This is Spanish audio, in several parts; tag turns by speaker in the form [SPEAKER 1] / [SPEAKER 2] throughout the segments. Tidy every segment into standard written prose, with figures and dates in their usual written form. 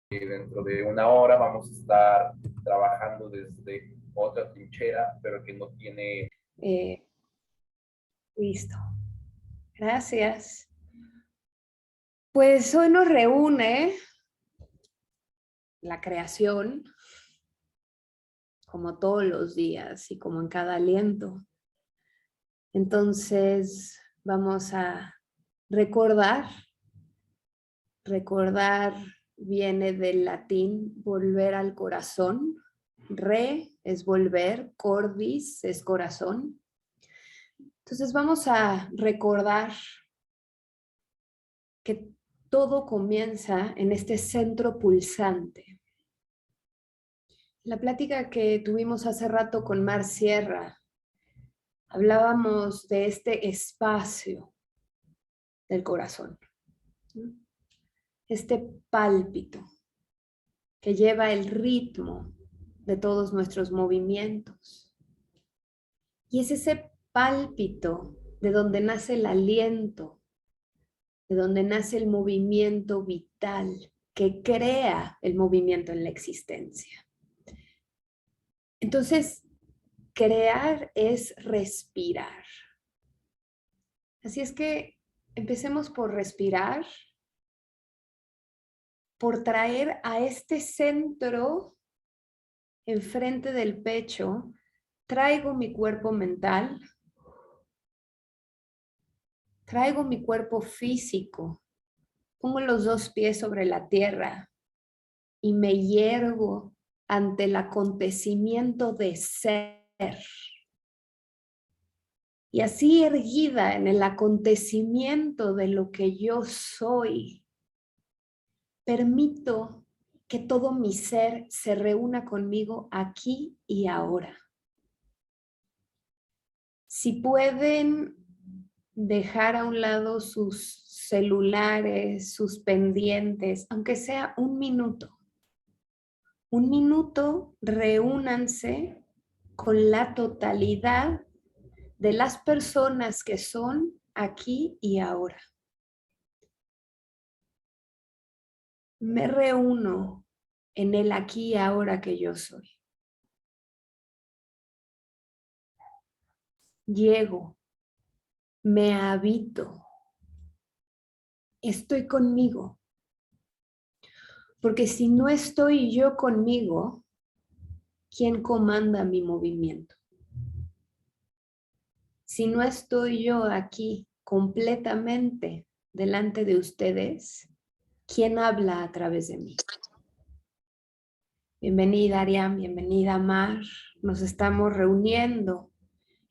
[SPEAKER 1] Dentro de una hora vamos a estar trabajando desde otra trinchera, pero que no tiene...
[SPEAKER 2] Listo. Gracias. Pues hoy nos reúne la creación, como todos los días y como en cada aliento. Entonces vamos a recordar. Recordar viene del latín volver al corazón. Re es volver, cordis es corazón. Entonces vamos a recordar que todo comienza en este centro pulsante. La plática que tuvimos hace rato con Mar Sierra, hablábamos de este espacio del corazón, ¿no? Este pálpito que lleva el ritmo de todos nuestros movimientos. Y es ese pálpito de donde nace el aliento, de donde nace el movimiento vital que crea el movimiento en la existencia. Entonces, crear es respirar. Así es que empecemos por respirar, por traer a este centro enfrente del pecho, traigo mi cuerpo mental, traigo mi cuerpo físico, pongo los dos pies sobre la tierra y me yergo ante el acontecimiento de ser. Y así erguida en el acontecimiento de lo que yo soy, permito que todo mi ser se reúna conmigo aquí y ahora. Si pueden dejar a un lado sus celulares, sus pendientes, aunque sea un minuto, reúnanse con la totalidad de las personas que son aquí y ahora. Me reúno en el aquí y ahora que yo soy. Llego, me habito, estoy conmigo. Porque si no estoy yo conmigo, ¿quién comanda mi movimiento? Si no estoy yo aquí completamente delante de ustedes, ¿quién habla a través de mí? Bienvenida, Arián, bienvenida, Mar. Nos estamos reuniendo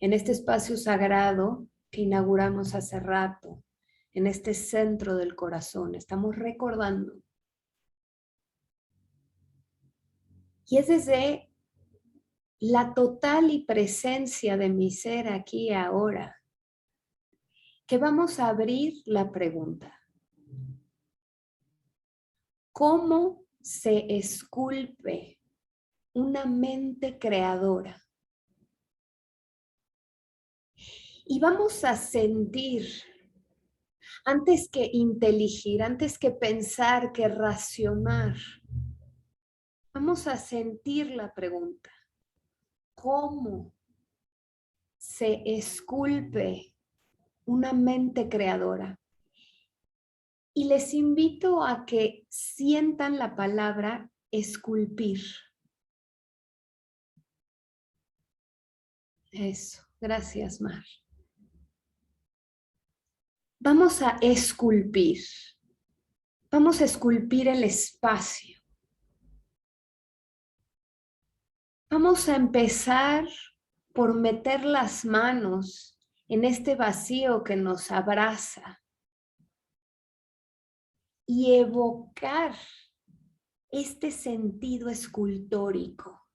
[SPEAKER 2] en este espacio sagrado que inauguramos hace rato, en este centro del corazón. Estamos recordando. Y es desde la total y presencia de mi ser aquí y ahora que vamos a abrir la pregunta. ¿Cómo se esculpe una mente creadora? Y vamos a sentir, antes que inteligir, antes que pensar, que racionar, vamos a sentir la pregunta. ¿Cómo se esculpe una mente creadora? Y les invito a que sientan la palabra esculpir. Eso, gracias, Mar. Vamos a esculpir. Vamos a esculpir el espacio. Vamos a empezar por meter las manos en este vacío que nos abraza y evocar este sentido escultórico.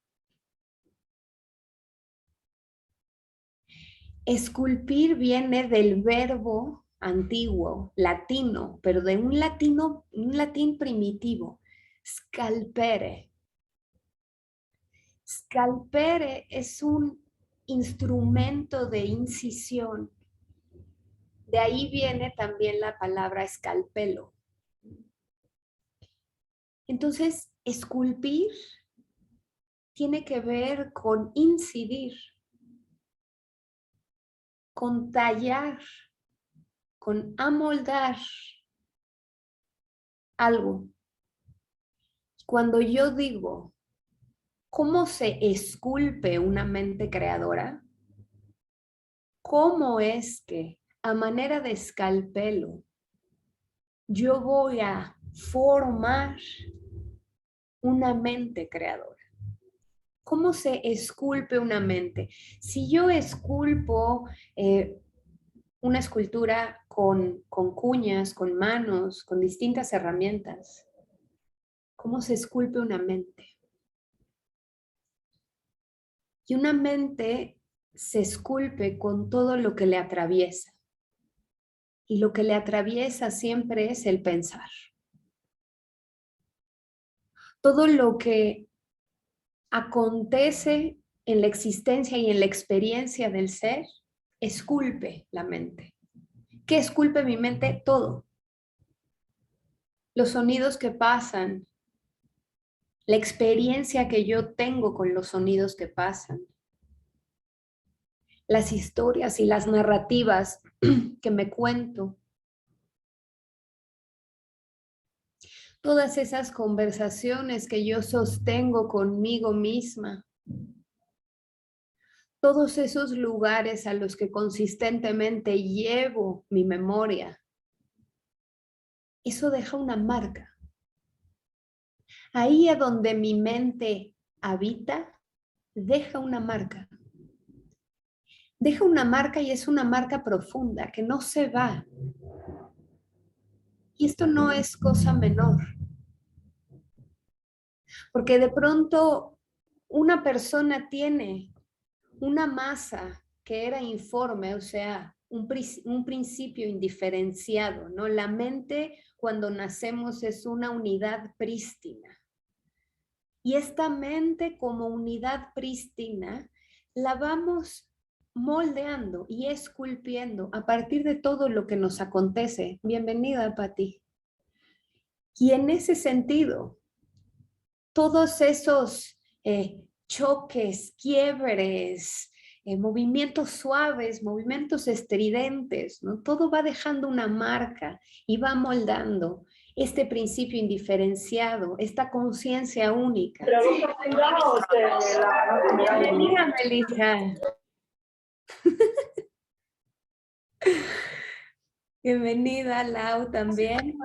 [SPEAKER 2] Esculpir viene del verbo antiguo, latino, pero de un latín primitivo, scalpere. Scalpere es un instrumento de incisión. De ahí viene también la palabra escalpelo. Entonces, esculpir tiene que ver con incidir, con tallar, con amoldar algo. Cuando yo digo, ¿cómo se esculpe una mente creadora? ¿Cómo es que a manera de escalpelo yo voy a formar una mente creadora? ¿Cómo se esculpe una mente? Si yo esculpo una escultura con cuñas, con manos, con distintas herramientas, ¿cómo se esculpe una mente? Y una mente se esculpe con todo lo que le atraviesa. Y lo que le atraviesa siempre es el pensar. Todo lo que acontece en la existencia y en la experiencia del ser, esculpe la mente. ¿Qué esculpe mi mente? Todo. Los sonidos que pasan, la experiencia que yo tengo con los sonidos que pasan, las historias y las narrativas que me cuento, todas esas conversaciones que yo sostengo conmigo misma, todos esos lugares a los que consistentemente llevo mi memoria, eso deja una marca. Ahí a donde mi mente habita, deja una marca. Deja una marca y es una marca profunda que no se va. Y esto no es cosa menor. Porque de pronto una persona tiene una masa que era informe, o sea, un principio indiferenciado, ¿no? La mente cuando nacemos es una unidad prístina. Y esta mente como unidad prístina la vamos moldeando y esculpiendo a partir de todo lo que nos acontece. Bienvenida, Pati. Y en ese sentido, todos esos choques, quiebres, movimientos suaves, movimientos estridentes, ¿no? Todo va dejando una marca y va moldando este principio indiferenciado, esta conciencia única. Bienvenida, Melissa. Bienvenida, Lau, también.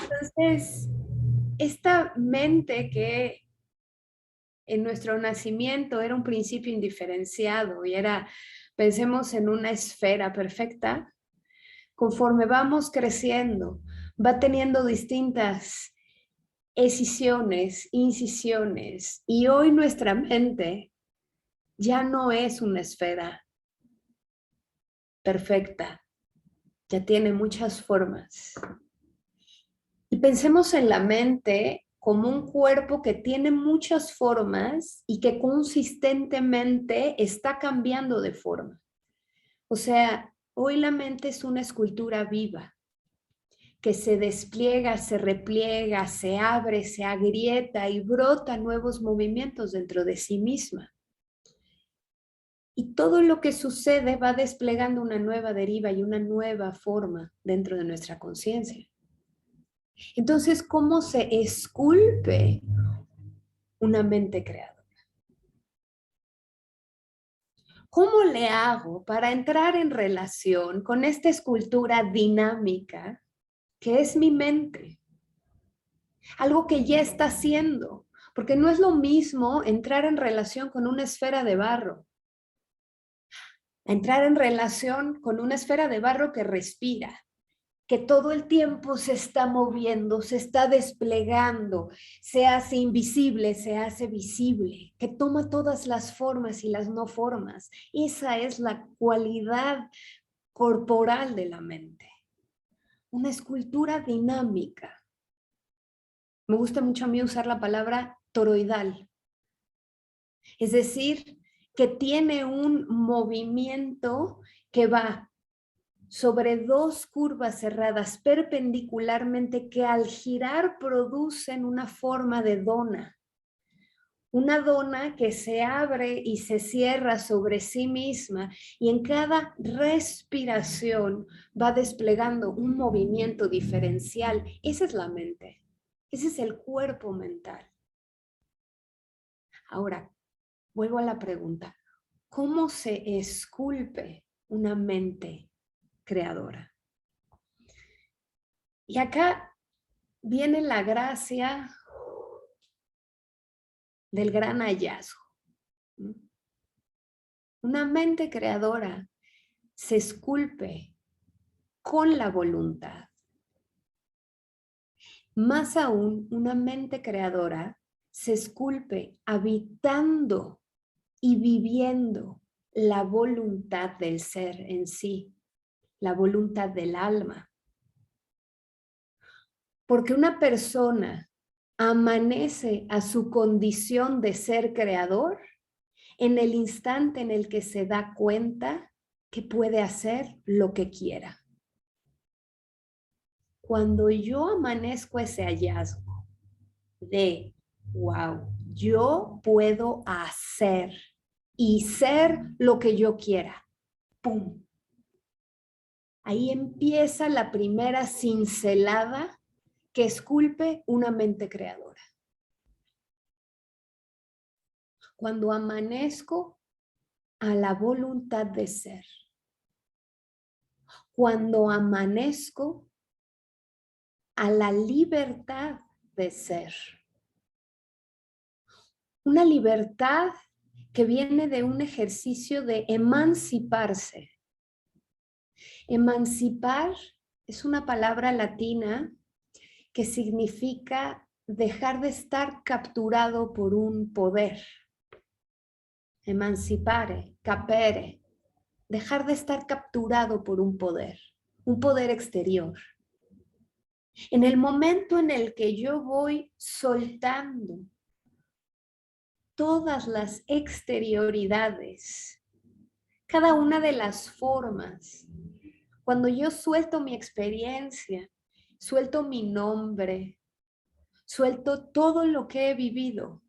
[SPEAKER 2] Entonces, esta mente que en nuestro nacimiento era un principio indiferenciado y era, pensemos en una esfera perfecta, conforme vamos creciendo, va teniendo distintas escisiones, incisiones, y hoy nuestra mente ya no es una esfera perfecta, ya tiene muchas formas. Y pensemos en la mente como un cuerpo que tiene muchas formas y que consistentemente está cambiando de forma. O sea, hoy la mente es una escultura viva que se despliega, se repliega, se abre, se agrieta y brota nuevos movimientos dentro de sí misma. Y todo lo que sucede va desplegando una nueva deriva y una nueva forma dentro de nuestra conciencia. Entonces, ¿cómo se esculpe una mente creadora? ¿Cómo le hago para entrar en relación con esta escultura dinámica que es mi mente? Algo que ya está haciendo, porque no es lo mismo entrar en relación con una esfera de barro, entrar en relación con una esfera de barro que respira, que todo el tiempo se está moviendo, se está desplegando, se hace invisible, se hace visible, que toma todas las formas y las no formas. Esa es la cualidad corporal de la mente. Una escultura dinámica. Me gusta mucho a mí usar la palabra toroidal. Es decir, que tiene un movimiento que va sobre dos curvas cerradas perpendicularmente que al girar producen una forma de dona. Una dona que se abre y se cierra sobre sí misma y en cada respiración va desplegando un movimiento diferencial. Esa es la mente. Ese es el cuerpo mental. Ahora, vuelvo a la pregunta. ¿Cómo se esculpe una mente creadora? Y acá viene la gracia del gran hallazgo. Una mente creadora se esculpe con la voluntad. Más aún, una mente creadora se esculpe habitando y viviendo la voluntad del ser en sí, la voluntad del alma. Porque una persona amanece a su condición de ser creador en el instante en el que se da cuenta que puede hacer lo que quiera. Cuando yo amanezco ese hallazgo de, wow, yo puedo hacer y ser lo que yo quiera, ¡pum! Ahí empieza la primera cincelada que esculpe una mente creadora. Cuando amanezco a la voluntad de ser. Cuando amanezco a la libertad de ser. Una libertad que viene de un ejercicio de emanciparse. Emancipar es una palabra latina que significa dejar de estar capturado por un poder. Emancipare, capere, dejar de estar capturado por un poder exterior. En el momento en el que yo voy soltando todas las exterioridades, cada una de las formas, cuando yo suelto mi experiencia, suelto mi nombre, suelto todo lo que he vivido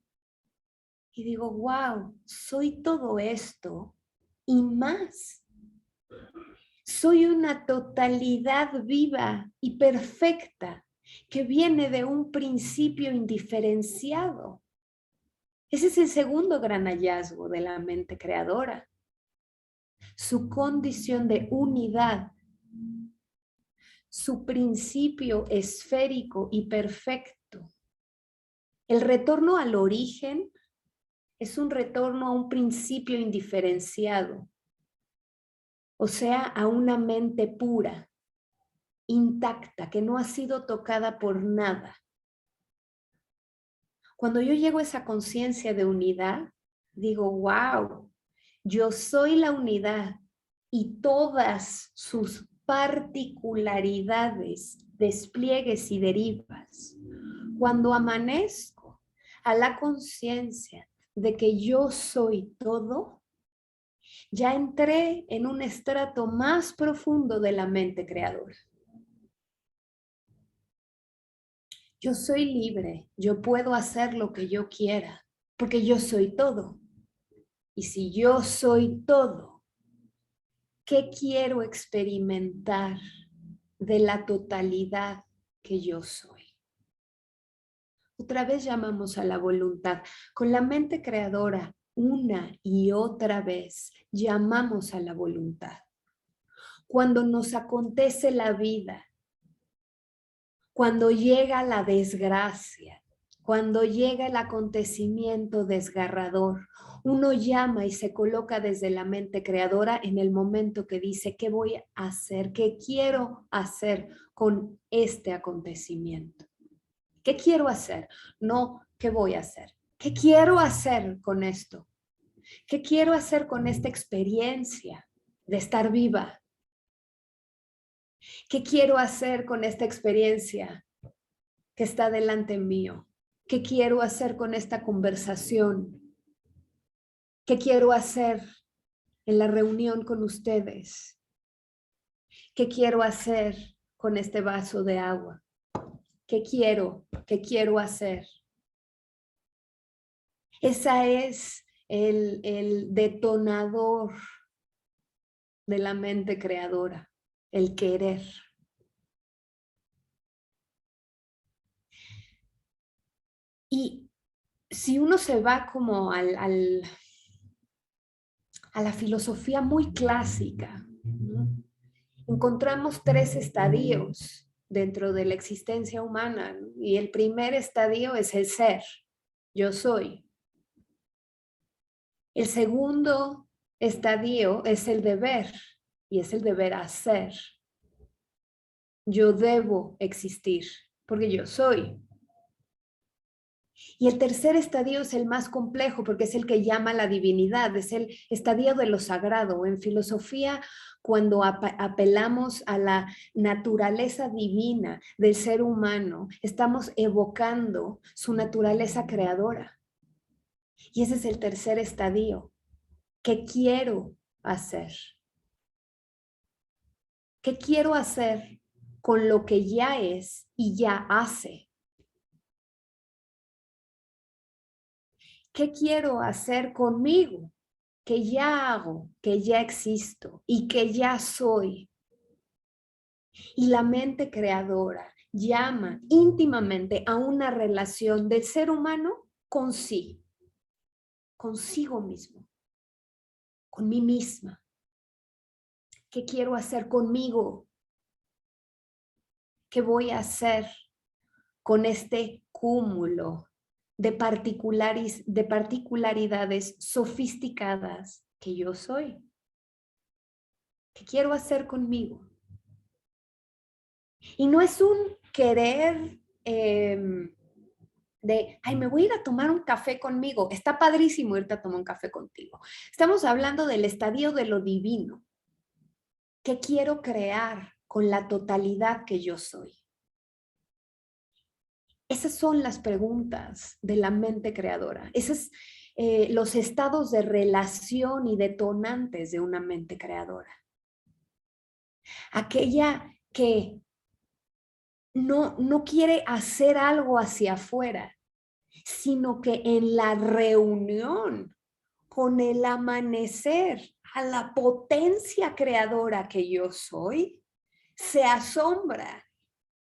[SPEAKER 2] y digo, wow, soy todo esto y más. Soy una totalidad viva y perfecta que viene de un principio indiferenciado. Ese es el segundo gran hallazgo de la mente creadora. Su condición de unidad, su principio esférico y perfecto. El retorno al origen es un retorno a un principio indiferenciado, o sea, a una mente pura, intacta, que no ha sido tocada por nada. Cuando yo llego a esa conciencia de unidad, digo, wow, yo soy la unidad y todas sus particularidades, despliegues y derivas. Cuando amanezco a la conciencia de que yo soy todo, ya entré en un estrato más profundo de la mente creadora. Yo soy libre, yo puedo hacer lo que yo quiera, porque yo soy todo. Y si yo soy todo, ¿qué quiero experimentar de la totalidad que yo soy? Otra vez llamamos a la voluntad. Con la mente creadora, una y otra vez llamamos a la voluntad. Cuando nos acontece la vida, cuando llega la desgracia, cuando llega el acontecimiento desgarrador, uno llama y se coloca desde la mente creadora en el momento que dice, ¿qué voy a hacer? ¿Qué quiero hacer con este acontecimiento? ¿Qué quiero hacer? No, ¿qué voy a hacer? ¿Qué quiero hacer con esto? ¿Qué quiero hacer con esta experiencia de estar viva? ¿Qué quiero hacer con esta experiencia que está delante mío? ¿Qué quiero hacer con esta conversación? ¿Qué quiero hacer en la reunión con ustedes? ¿Qué quiero hacer con este vaso de agua? ¿Qué quiero? ¿Qué quiero hacer? Esa es el detonador de la mente creadora, el querer. Y si uno se va como a la filosofía muy clásica, ¿no? Encontramos 3 estadios dentro de la existencia humana, ¿no? Y el primer estadio es el ser, yo soy. El segundo estadio es el deber, y es el deber hacer. Yo debo existir, porque yo soy. Y el tercer estadio es el más complejo, porque es el que llama la divinidad, es el estadio de lo sagrado. En filosofía, cuando apelamos a la naturaleza divina del ser humano, estamos evocando su naturaleza creadora. Y ese es el tercer estadio. ¿Qué quiero hacer? ¿Qué quiero hacer con lo que ya es y ya hace? ¿Qué quiero hacer conmigo? Que ya hago, que ya existo y que ya soy. Y la mente creadora llama íntimamente a una relación del ser humano con sí, consigo mismo, con mí misma. ¿Qué quiero hacer conmigo? ¿Qué voy a hacer con este cúmulo de particularidades sofisticadas que yo soy? ¿Qué quiero hacer conmigo? Y no es un querer ay, me voy a ir a tomar un café conmigo. Está padrísimo irte a tomar un café contigo. Estamos hablando del estadio de lo divino. ¿Qué quiero crear con la totalidad que yo soy? Esas son las preguntas de la mente creadora. Esos los estados de relación y detonantes de una mente creadora. Aquella que no quiere hacer algo hacia afuera, sino que en la reunión con el amanecer a la potencia creadora que yo soy, se asombra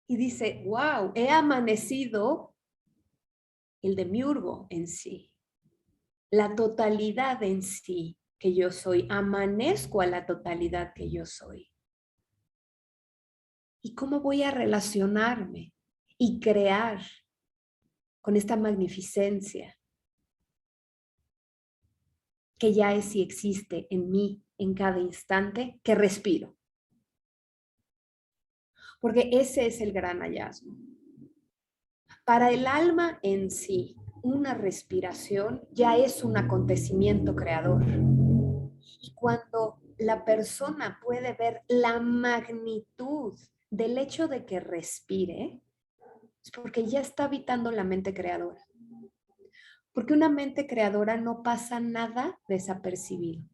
[SPEAKER 2] y dice, wow, he amanecido el demiurgo en sí, la totalidad en sí que yo soy, amanezco a la totalidad que yo soy. ¿Y cómo voy a relacionarme y crear con esta magnificencia que ya es y existe en mí en cada instante que respiro? Porque ese es el gran hallazgo. Para el alma en sí, una respiración ya es un acontecimiento creador. Y cuando la persona puede ver la magnitud del hecho de que respire, es porque ya está habitando la mente creadora. Porque una mente creadora no pasa nada desapercibido.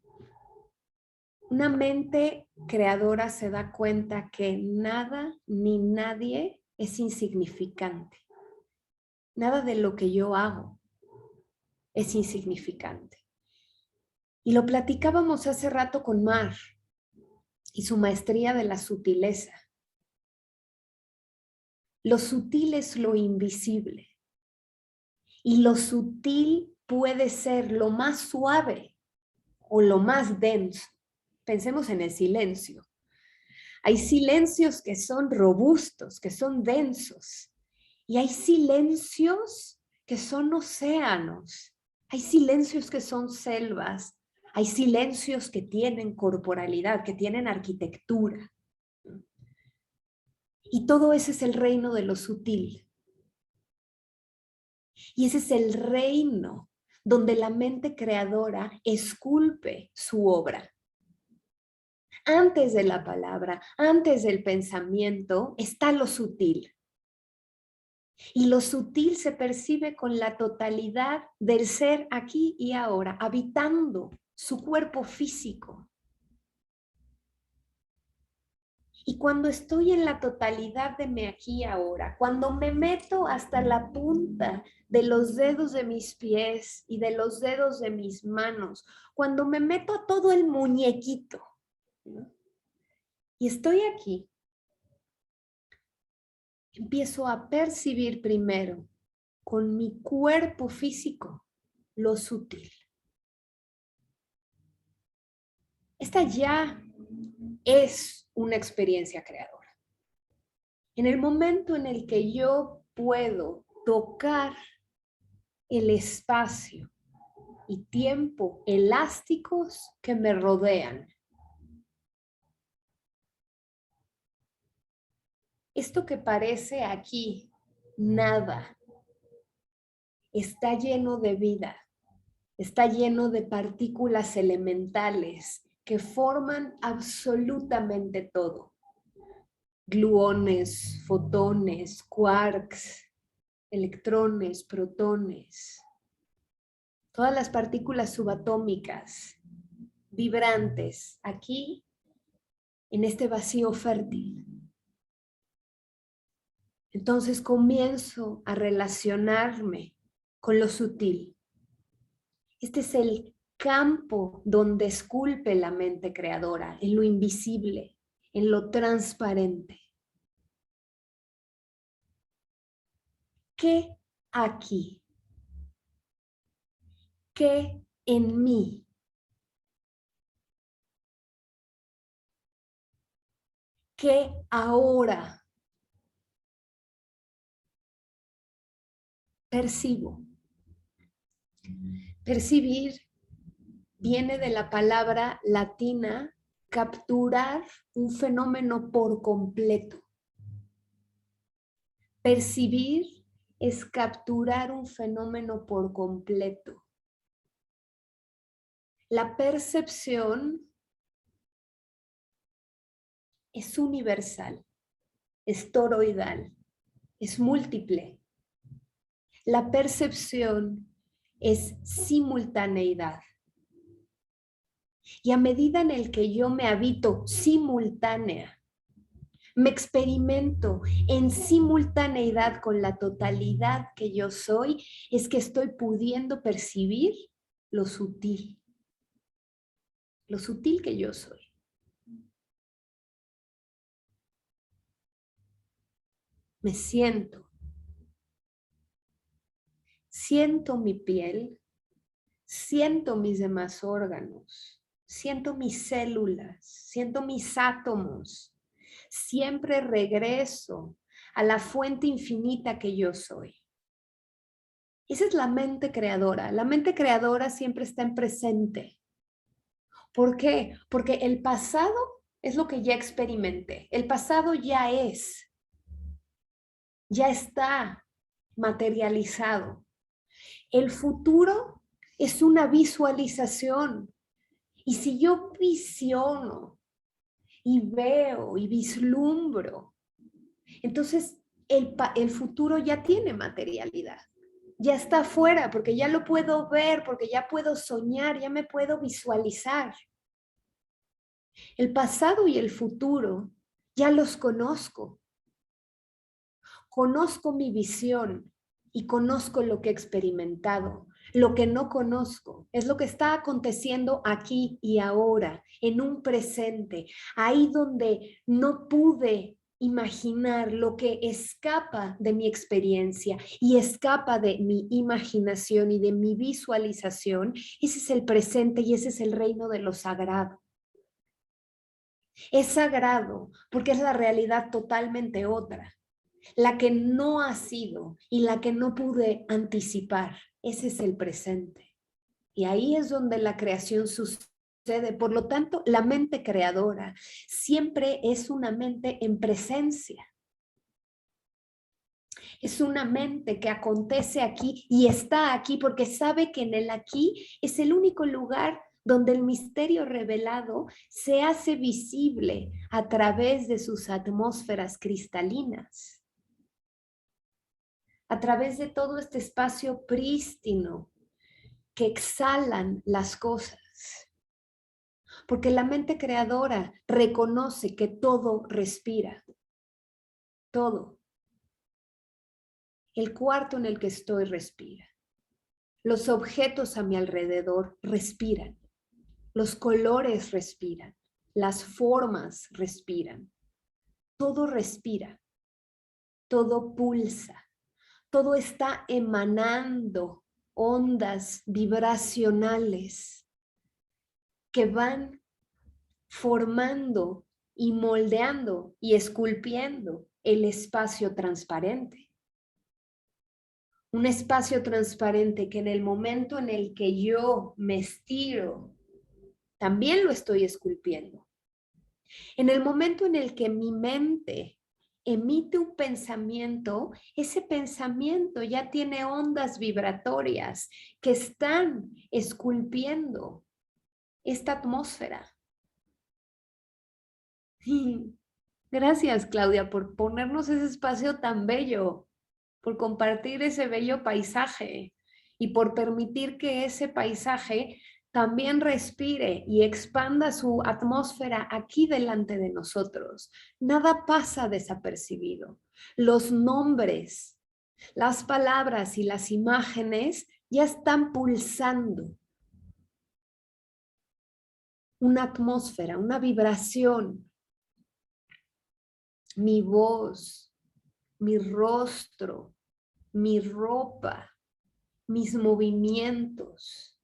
[SPEAKER 2] Una mente creadora se da cuenta que nada ni nadie es insignificante. Nada de lo que yo hago es insignificante. Y lo platicábamos hace rato con Mar y su maestría de la sutileza. Lo sutil es lo invisible. Y lo sutil puede ser lo más suave o lo más denso. Pensemos en el silencio. Hay silencios que son robustos, que son densos. Y hay silencios que son océanos. Hay silencios que son selvas. Hay silencios que tienen corporalidad, que tienen arquitectura. Y todo ese es el reino de lo sutil. Y ese es el reino donde la mente creadora esculpe su obra. Antes de la palabra, antes del pensamiento, está lo sutil. Y lo sutil se percibe con la totalidad del ser aquí y ahora, habitando su cuerpo físico. Y cuando estoy en la totalidad de mi aquí y ahora, cuando me meto hasta la punta de los dedos de mis pies y de los dedos de mis manos, cuando me meto a todo el muñequito, ¿no? Y estoy aquí, empiezo a percibir primero con mi cuerpo físico lo sutil. Esta ya es una experiencia creadora. En el momento en el que yo puedo tocar el espacio y tiempo elásticos que me rodean, esto que parece aquí nada, está lleno de vida, está lleno de partículas elementales que forman absolutamente todo. Gluones, fotones, quarks, electrones, protones, todas las partículas subatómicas, vibrantes, aquí en este vacío fértil. Entonces comienzo a relacionarme con lo sutil. Este es el campo donde esculpe la mente creadora, en lo invisible, en lo transparente. ¿Qué aquí? ¿Qué en mí? ¿Qué ahora percibo? Percibir viene de la palabra latina capturar un fenómeno por completo. Percibir es capturar un fenómeno por completo. La percepción es universal, es toroidal, es múltiple. La percepción es simultaneidad. Y a medida en el que yo me habito simultánea, me experimento en simultaneidad con la totalidad que yo soy, es que estoy pudiendo percibir lo sutil que yo soy. Me siento mi piel, siento mis demás órganos, siento mis células, siento mis átomos. Siempre regreso a la fuente infinita que yo soy. Esa es la mente creadora. La mente creadora siempre está en presente. ¿Por qué? Porque el pasado es lo que ya experimenté. El pasado ya ya está materializado. El futuro es una visualización. Y si yo visiono y veo y vislumbro, entonces el futuro ya tiene materialidad. Ya está afuera porque ya lo puedo ver, porque ya puedo soñar, ya me puedo visualizar. El pasado y el futuro ya los conozco. Conozco mi visión y conozco lo que he experimentado. Lo que no conozco es lo que está aconteciendo aquí y ahora, en un presente, ahí donde no pude imaginar, lo que escapa de mi experiencia y escapa de mi imaginación y de mi visualización. Ese es el presente y ese es el reino de lo sagrado. Es sagrado porque es la realidad totalmente otra, la que no ha sido y la que no pude anticipar. Ese es el presente. Y ahí es donde la creación sucede. Por lo tanto, la mente creadora siempre es una mente en presencia. Es una mente que acontece aquí y está aquí porque sabe que en el aquí es el único lugar donde el misterio revelado se hace visible a través de sus atmósferas cristalinas, a través de todo este espacio prístino que exhalan las cosas. Porque la mente creadora reconoce que todo respira. Todo. El cuarto en el que estoy respira. Los objetos a mi alrededor respiran. Los colores respiran. Las formas respiran. Todo respira. Todo pulsa. Todo está emanando ondas vibracionales que van formando y moldeando y esculpiendo el espacio transparente. Un espacio transparente que en el momento en el que yo me estiro, también lo estoy esculpiendo. En el momento en el que mi mente emite un pensamiento, ese pensamiento ya tiene ondas vibratorias que están esculpiendo esta atmósfera. Gracias, Claudia, por ponernos ese espacio tan bello, por compartir ese bello paisaje y por permitir que ese paisaje también respire y expanda su atmósfera aquí delante de nosotros. Nada pasa desapercibido. Los nombres, las palabras y las imágenes ya están pulsando una atmósfera, una vibración. Mi voz, mi rostro, mi ropa, mis movimientos.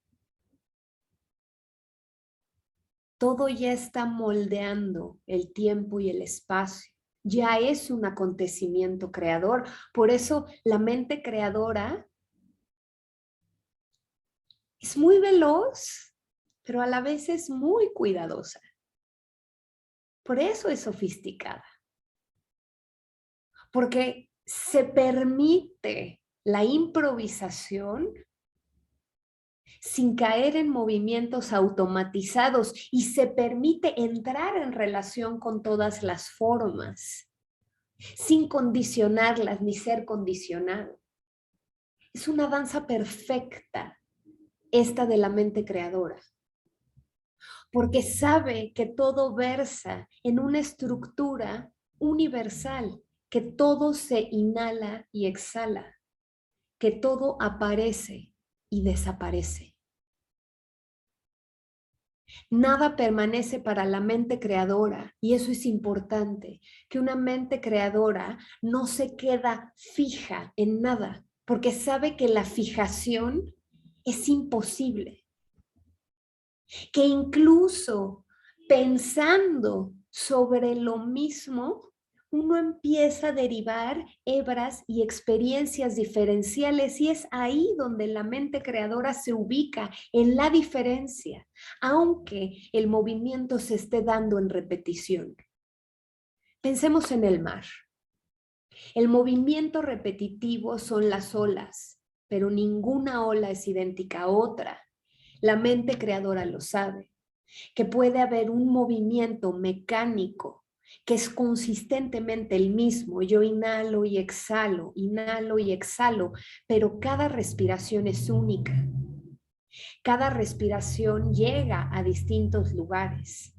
[SPEAKER 2] Todo ya está moldeando el tiempo y el espacio. Ya es un acontecimiento creador. Por eso la mente creadora es muy veloz, pero a la vez es muy cuidadosa. Por eso es sofisticada. Porque se permite la improvisación sin caer en movimientos automatizados y se permite entrar en relación con todas las formas, sin condicionarlas ni ser condicionado. Es una danza perfecta esta de la mente creadora, porque sabe que todo versa en una estructura universal, que todo se inhala y exhala, que todo aparece y desaparece. Nada permanece para la mente creadora y eso es importante, que una mente creadora no se queda fija en nada, porque sabe que la fijación es imposible, que incluso pensando sobre lo mismo, uno empieza a derivar hebras y experiencias diferenciales y es ahí donde la mente creadora se ubica en la diferencia, aunque el movimiento se esté dando en repetición. Pensemos en el mar. El movimiento repetitivo son las olas, pero ninguna ola es idéntica a otra. La mente creadora lo sabe, que puede haber un movimiento mecánico que es consistentemente el mismo. Yo inhalo y exhalo, pero cada respiración es única. Cada respiración llega a distintos lugares.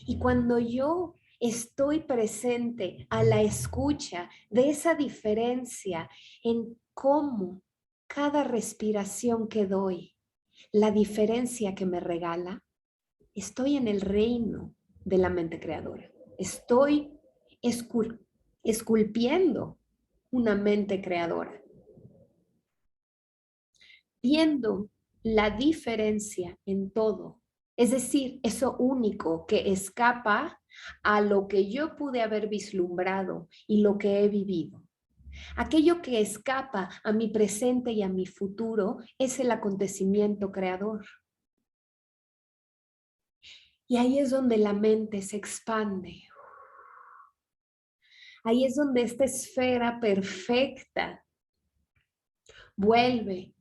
[SPEAKER 2] Y cuando yo estoy presente a la escucha de esa diferencia en cómo cada respiración que doy, la diferencia que me regala, estoy en el reino de la mente creadora. Estoy esculpiendo una mente creadora. Viendo la diferencia en todo. Es decir, eso único que escapa a lo que yo pude haber vislumbrado y lo que he vivido. Aquello que escapa a mi presente y a mi futuro es el acontecimiento creador. Y ahí es donde la mente se expande. Ahí es donde esta esfera perfecta vuelve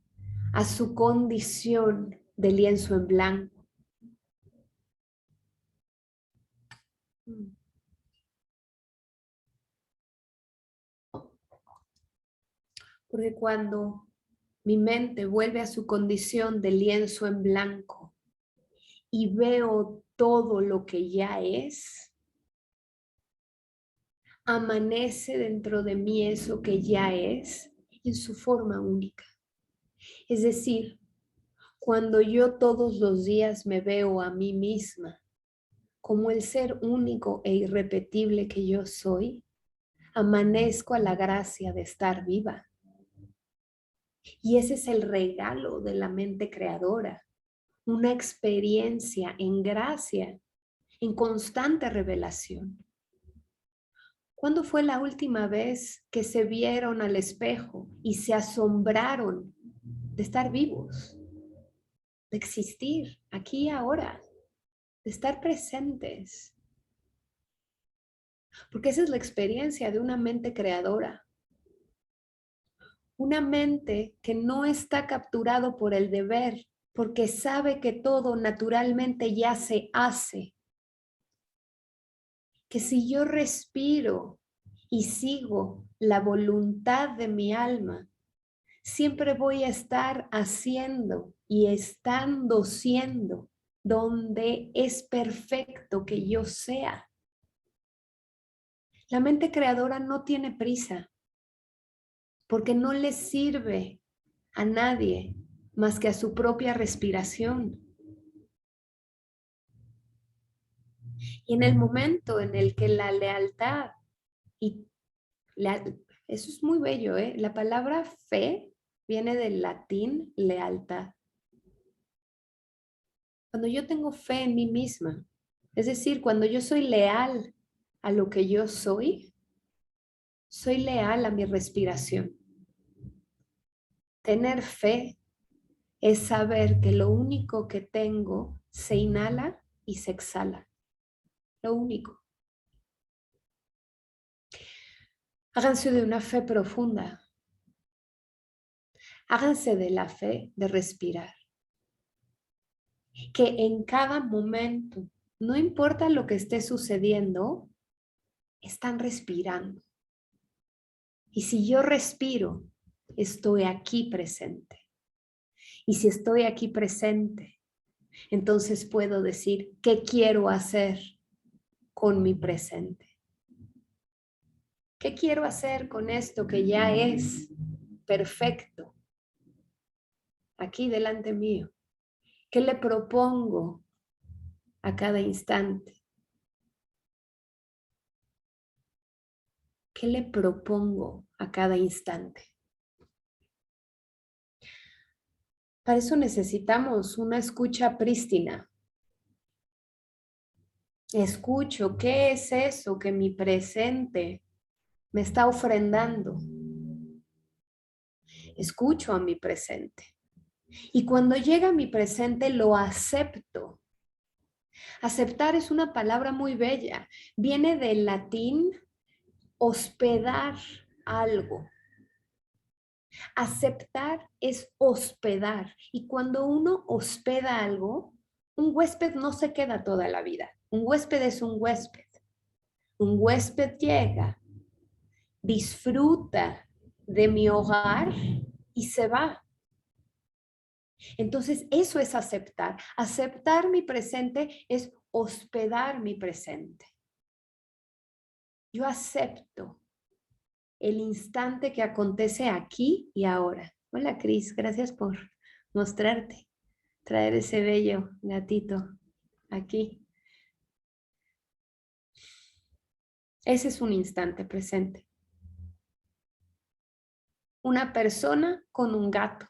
[SPEAKER 2] a su condición de lienzo en blanco. Porque cuando mi mente vuelve a su condición de lienzo en blanco y veo todo lo que ya es, amanece dentro de mí eso que ya es en su forma única. Es decir, cuando yo todos los días me veo a mí misma como el ser único e irrepetible que yo soy, amanezco a la gracia de estar viva. Y ese es el regalo de la mente creadora, una experiencia en gracia, en constante revelación. ¿Cuándo fue la última vez que se vieron al espejo y se asombraron de estar vivos, de existir aquí y ahora, de estar presentes? Porque esa es la experiencia de una mente creadora. Una mente que no está capturado por el deber, porque sabe que todo naturalmente ya se hace. Que si yo respiro y sigo la voluntad de mi alma, siempre voy a estar haciendo y estando siendo donde es perfecto que yo sea. La mente creadora no tiene prisa porque no le sirve a nadie más que a su propia respiración. Y en el momento en el que la lealtad, y eso es muy bello, ¿eh? La palabra fe viene del latín lealtad. Cuando yo tengo fe en mí misma, es decir, cuando yo soy leal a lo que yo soy leal a mi respiración. Tener fe es saber que lo único que tengo se inhala y se exhala. Lo único. Háganse de una fe profunda. Háganse de la fe de respirar. Que en cada momento, no importa lo que esté sucediendo, están respirando. Y si yo respiro, estoy aquí presente. Y si estoy aquí presente, entonces puedo decir, ¿qué quiero hacer con mi presente? ¿Qué quiero hacer con esto que ya es perfecto aquí delante mío? ¿Qué le propongo a cada instante? ¿Qué le propongo a cada instante? Para eso necesitamos una escucha prístina. Escucho, ¿qué es eso que mi presente me está ofrendando? Escucho a mi presente. Y cuando llega a mi presente, lo acepto. Aceptar es una palabra muy bella. Viene del latín hospedar algo. Aceptar es hospedar. Y cuando uno hospeda algo, un huésped no se queda toda la vida. Un huésped es un huésped. Un huésped llega, disfruta de mi hogar y se va. Entonces, eso es aceptar. Aceptar mi presente es hospedar mi presente. Yo acepto el instante que acontece aquí y ahora. Hola, Cris, gracias por mostrarte, traer ese bello gatito aquí. Ese es un instante presente. Una persona con un gato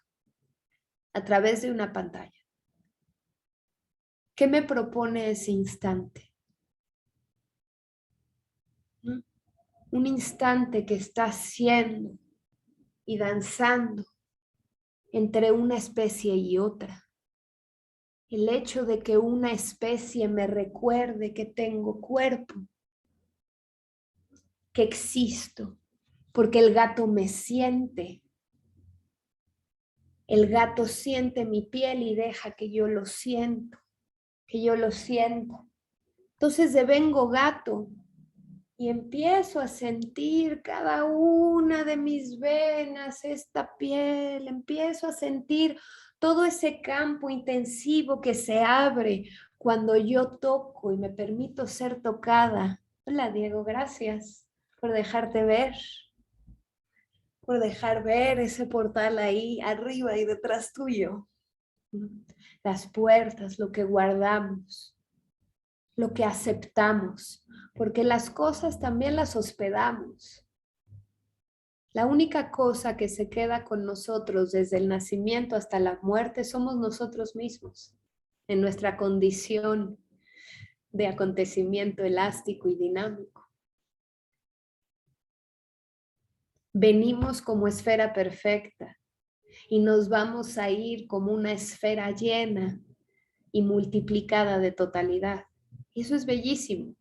[SPEAKER 2] a través de una pantalla. ¿Qué me propone ese instante? Un instante que está haciendo y danzando entre una especie y otra. El hecho de que una especie me recuerde que tengo cuerpo, que existo, porque el gato me siente. El gato siente mi piel y deja que yo lo siento, que yo lo sienta. Entonces devengo gato y empiezo a sentir cada una de mis venas, esta piel, empiezo a sentir todo ese campo intensivo que se abre Cuando yo toco y me permito ser tocada. Hola Diego, gracias por dejarte ver, por dejar ver ese portal ahí arriba y detrás tuyo. Las puertas, lo que guardamos, lo que aceptamos, porque las cosas también las hospedamos. La única cosa que se queda con nosotros desde el nacimiento hasta la muerte somos nosotros mismos, en nuestra condición de acontecimiento elástico y dinámico. Venimos como esfera perfecta y nos vamos a ir como una esfera llena y multiplicada de totalidad. Y eso es bellísimo.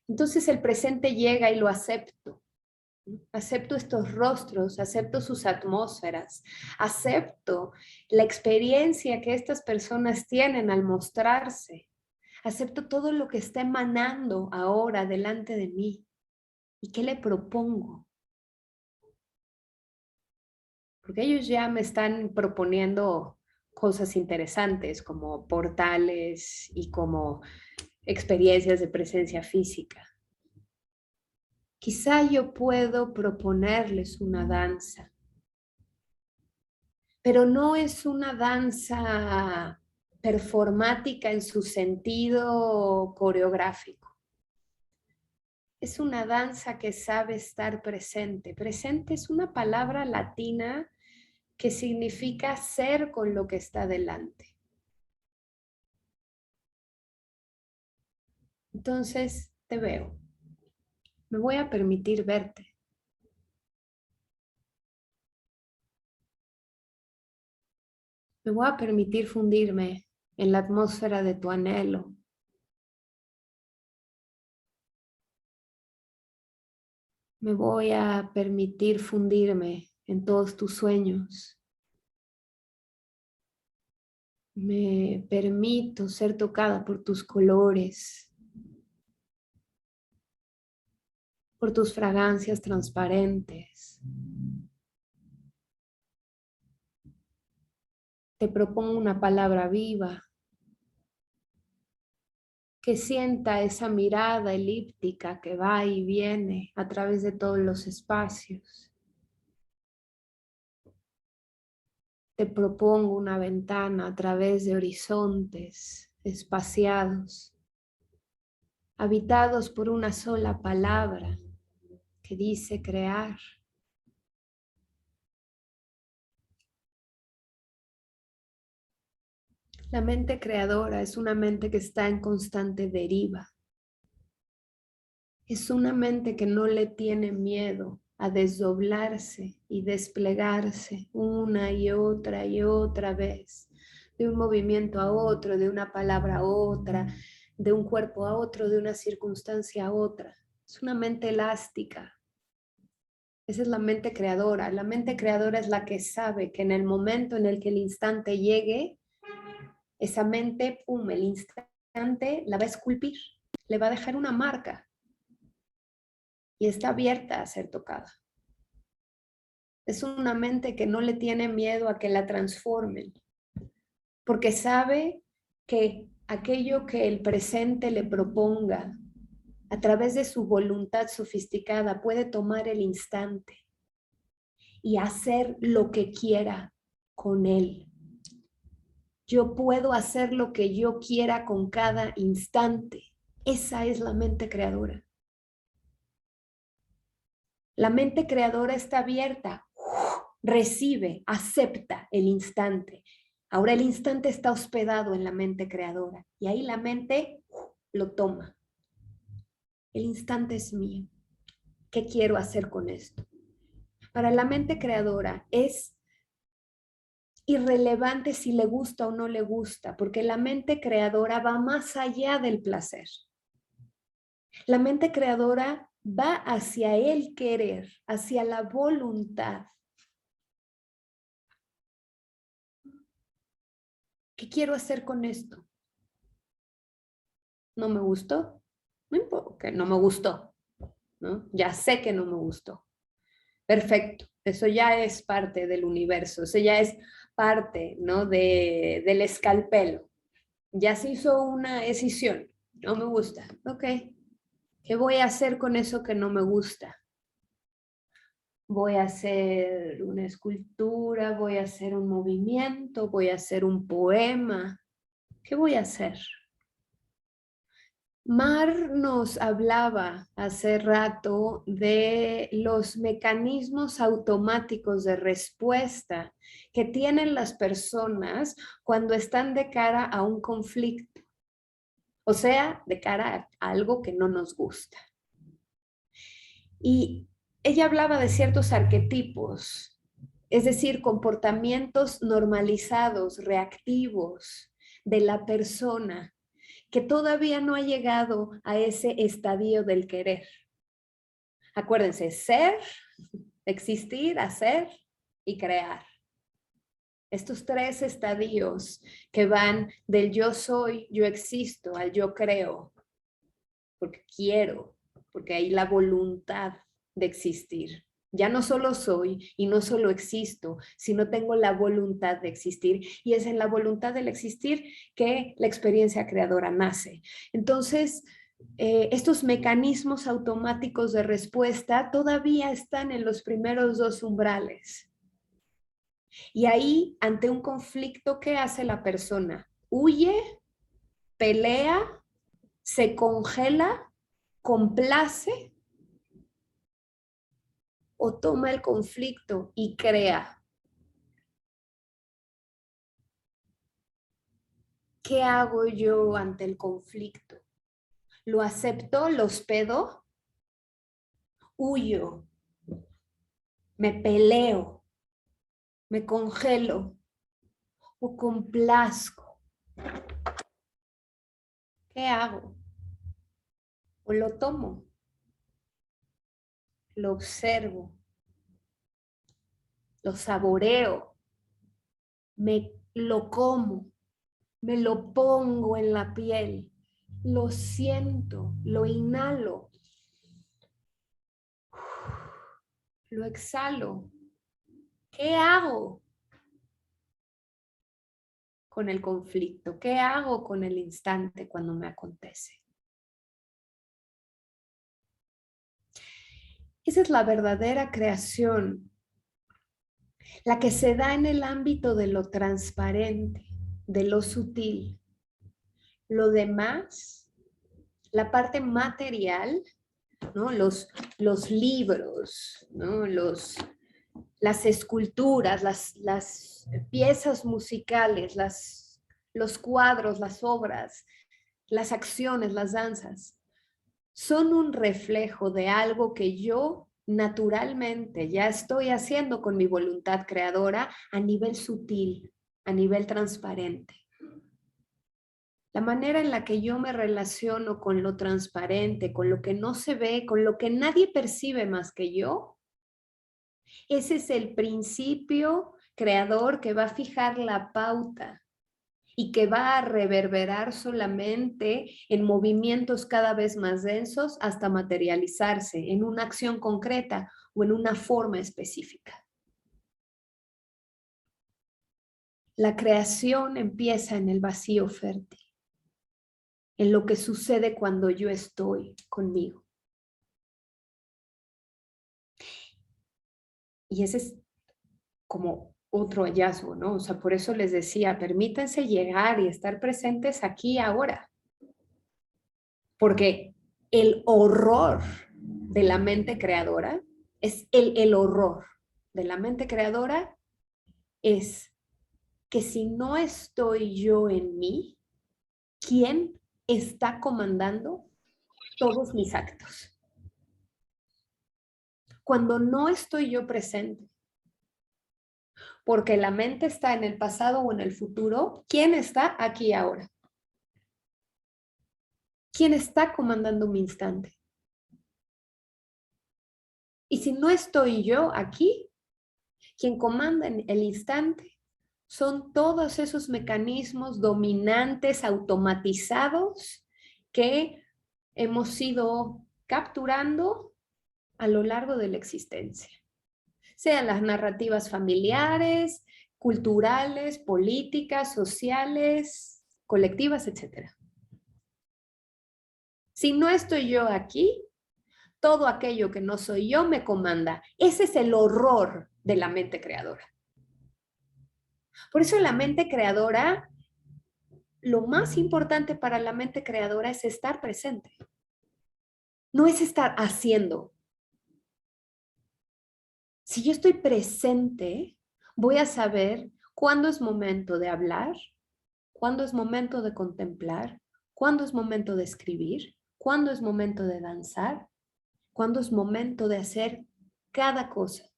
[SPEAKER 2] Entonces el presente llega y lo acepto. Acepto estos rostros, acepto sus atmósferas, acepto la experiencia que estas personas tienen al mostrarse, acepto todo lo que está emanando ahora delante de mí. ¿Y qué le propongo? Porque ellos ya me están proponiendo cosas interesantes como portales y como experiencias de presencia física. Quizá yo puedo proponerles una danza, pero no es una danza performática en su sentido coreográfico. Es una danza que sabe estar presente. Presente es una palabra latina que significa ser con lo que está delante. Entonces, te veo. Me voy a permitir verte. Me voy a permitir fundirme en la atmósfera de tu anhelo. Me voy a permitir fundirme en todos tus sueños. Me permito ser tocada por tus colores, por tus fragancias transparentes. Te propongo una palabra viva que sienta esa mirada elíptica que va y viene a través de todos los espacios. Te propongo una ventana a través de horizontes espaciados, habitados por una sola palabra que dice crear. La mente creadora es una mente que está en constante deriva. Es una mente que no le tiene miedo a desdoblarse y desplegarse una y otra vez, de un movimiento a otro, de una palabra a otra, de un cuerpo a otro, de una circunstancia a otra. Es una mente elástica. Esa es la mente creadora. La mente creadora es la que sabe que en el momento en el que el instante llegue, esa mente, pum, el instante la va a esculpir, le va a dejar una marca y está abierta a ser tocada. Es una mente que no le tiene miedo a que la transformen, porque sabe que aquello que el presente le proponga a través de su voluntad sofisticada puede tomar el instante y hacer lo que quiera con él. Yo puedo hacer lo que yo quiera con cada instante. Esa es la mente creadora. La mente creadora está abierta, recibe, acepta el instante. Ahora el instante está hospedado en la mente creadora y ahí la mente lo toma. El instante es mío. ¿Qué quiero hacer con esto? Para la mente creadora es irrelevante si le gusta o no le gusta, porque la mente creadora va más allá del placer. La mente creadora va hacia el querer, hacia la voluntad. ¿Qué quiero hacer con esto? ¿No me gustó? No importa, que no me gustó, ¿no? Ya sé que no me gustó. Perfecto, eso ya es parte del universo, eso ya es parte, ¿no? del escalpelo. Ya se hizo una decisión, no me gusta, ok. ¿Qué voy a hacer con eso que no me gusta? Voy a hacer una escultura, voy a hacer un movimiento, voy a hacer un poema. ¿Qué voy a hacer? Mar nos hablaba hace rato de los mecanismos automáticos de respuesta que tienen las personas cuando están de cara a un conflicto, o sea, de cara a algo que no nos gusta. Y ella hablaba de ciertos arquetipos, es decir, comportamientos normalizados, reactivos de la persona que todavía no ha llegado a ese estadio del querer. Acuérdense, ser, existir, hacer y crear. Estos tres estadios que van del yo soy, yo existo, al yo creo, porque quiero, porque hay la voluntad de existir. Ya no solo soy y no solo existo, sino tengo la voluntad de existir. Y es en la voluntad del existir que la experiencia creadora nace. Entonces, estos mecanismos automáticos de respuesta todavía están en los primeros dos umbrales. Y ahí, ante un conflicto, ¿qué hace la persona? Huye, pelea, se congela, complace o toma el conflicto y crea. ¿Qué hago yo ante el conflicto? ¿Lo acepto? ¿Lo hospedo? ¿Huyo? ¿Me peleo? ¿Me congelo? ¿O complazco? ¿Qué hago? ¿O lo tomo? ¿Lo observo? ¿Lo saboreo? ¿Me lo como? ¿Me lo pongo en la piel? ¿Lo siento? ¿Lo inhalo? ¿Lo exhalo? ¿Qué hago con el conflicto? ¿Qué hago con el instante cuando me acontece? Esa es la verdadera creación, la que se da en el ámbito de lo transparente, de lo sutil. Lo demás, la parte material, ¿no? Los libros, ¿no? Las esculturas, las piezas musicales, los cuadros, las obras, las acciones, las danzas, son un reflejo de algo que yo naturalmente ya estoy haciendo con mi voluntad creadora a nivel sutil, a nivel transparente. La manera en la que yo me relaciono con lo transparente, con lo que no se ve, con lo que nadie percibe más que yo, ese es el principio creador que va a fijar la pauta y que va a reverberar solamente en movimientos cada vez más densos hasta materializarse en una acción concreta o en una forma específica. La creación empieza en el vacío fértil, en lo que sucede cuando yo estoy conmigo. Y ese es como otro hallazgo, ¿no? O sea, por eso les decía, permítanse llegar y estar presentes aquí ahora. Porque el horror de la mente creadora es el horror de la mente creadora es que si no estoy yo en mí, ¿quién está comandando todos mis actos? Cuando no estoy yo presente, porque la mente está en el pasado o en el futuro, ¿quién está aquí ahora? ¿Quién está comandando mi instante? Y si no estoy yo aquí, quien comanda en el instante son todos esos mecanismos dominantes, automatizados, que hemos ido capturando a lo largo de la existencia. Sean las narrativas familiares, culturales, políticas, sociales, colectivas, etc. Si no estoy yo aquí, todo aquello que no soy yo me comanda. Ese es el horror de la mente creadora. Por eso la mente creadora, lo más importante para la mente creadora es estar presente. No es estar haciendo. Si yo estoy presente, voy a saber cuándo es momento de hablar, cuándo es momento de contemplar, cuándo es momento de escribir, cuándo es momento de danzar, cuándo es momento de hacer cada cosa,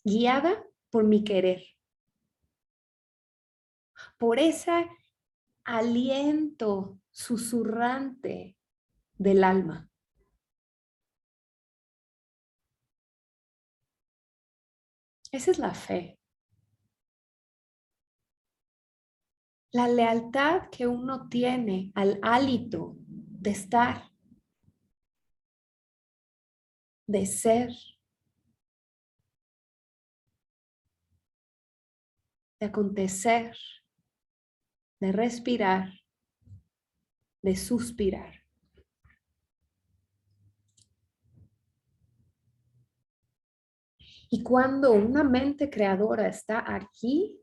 [SPEAKER 2] guiada por mi querer, por ese aliento susurrante del alma. Esa es la fe. La lealtad que uno tiene al hálito de estar, de ser, de acontecer, de respirar, de suspirar. Y cuando una mente creadora está aquí,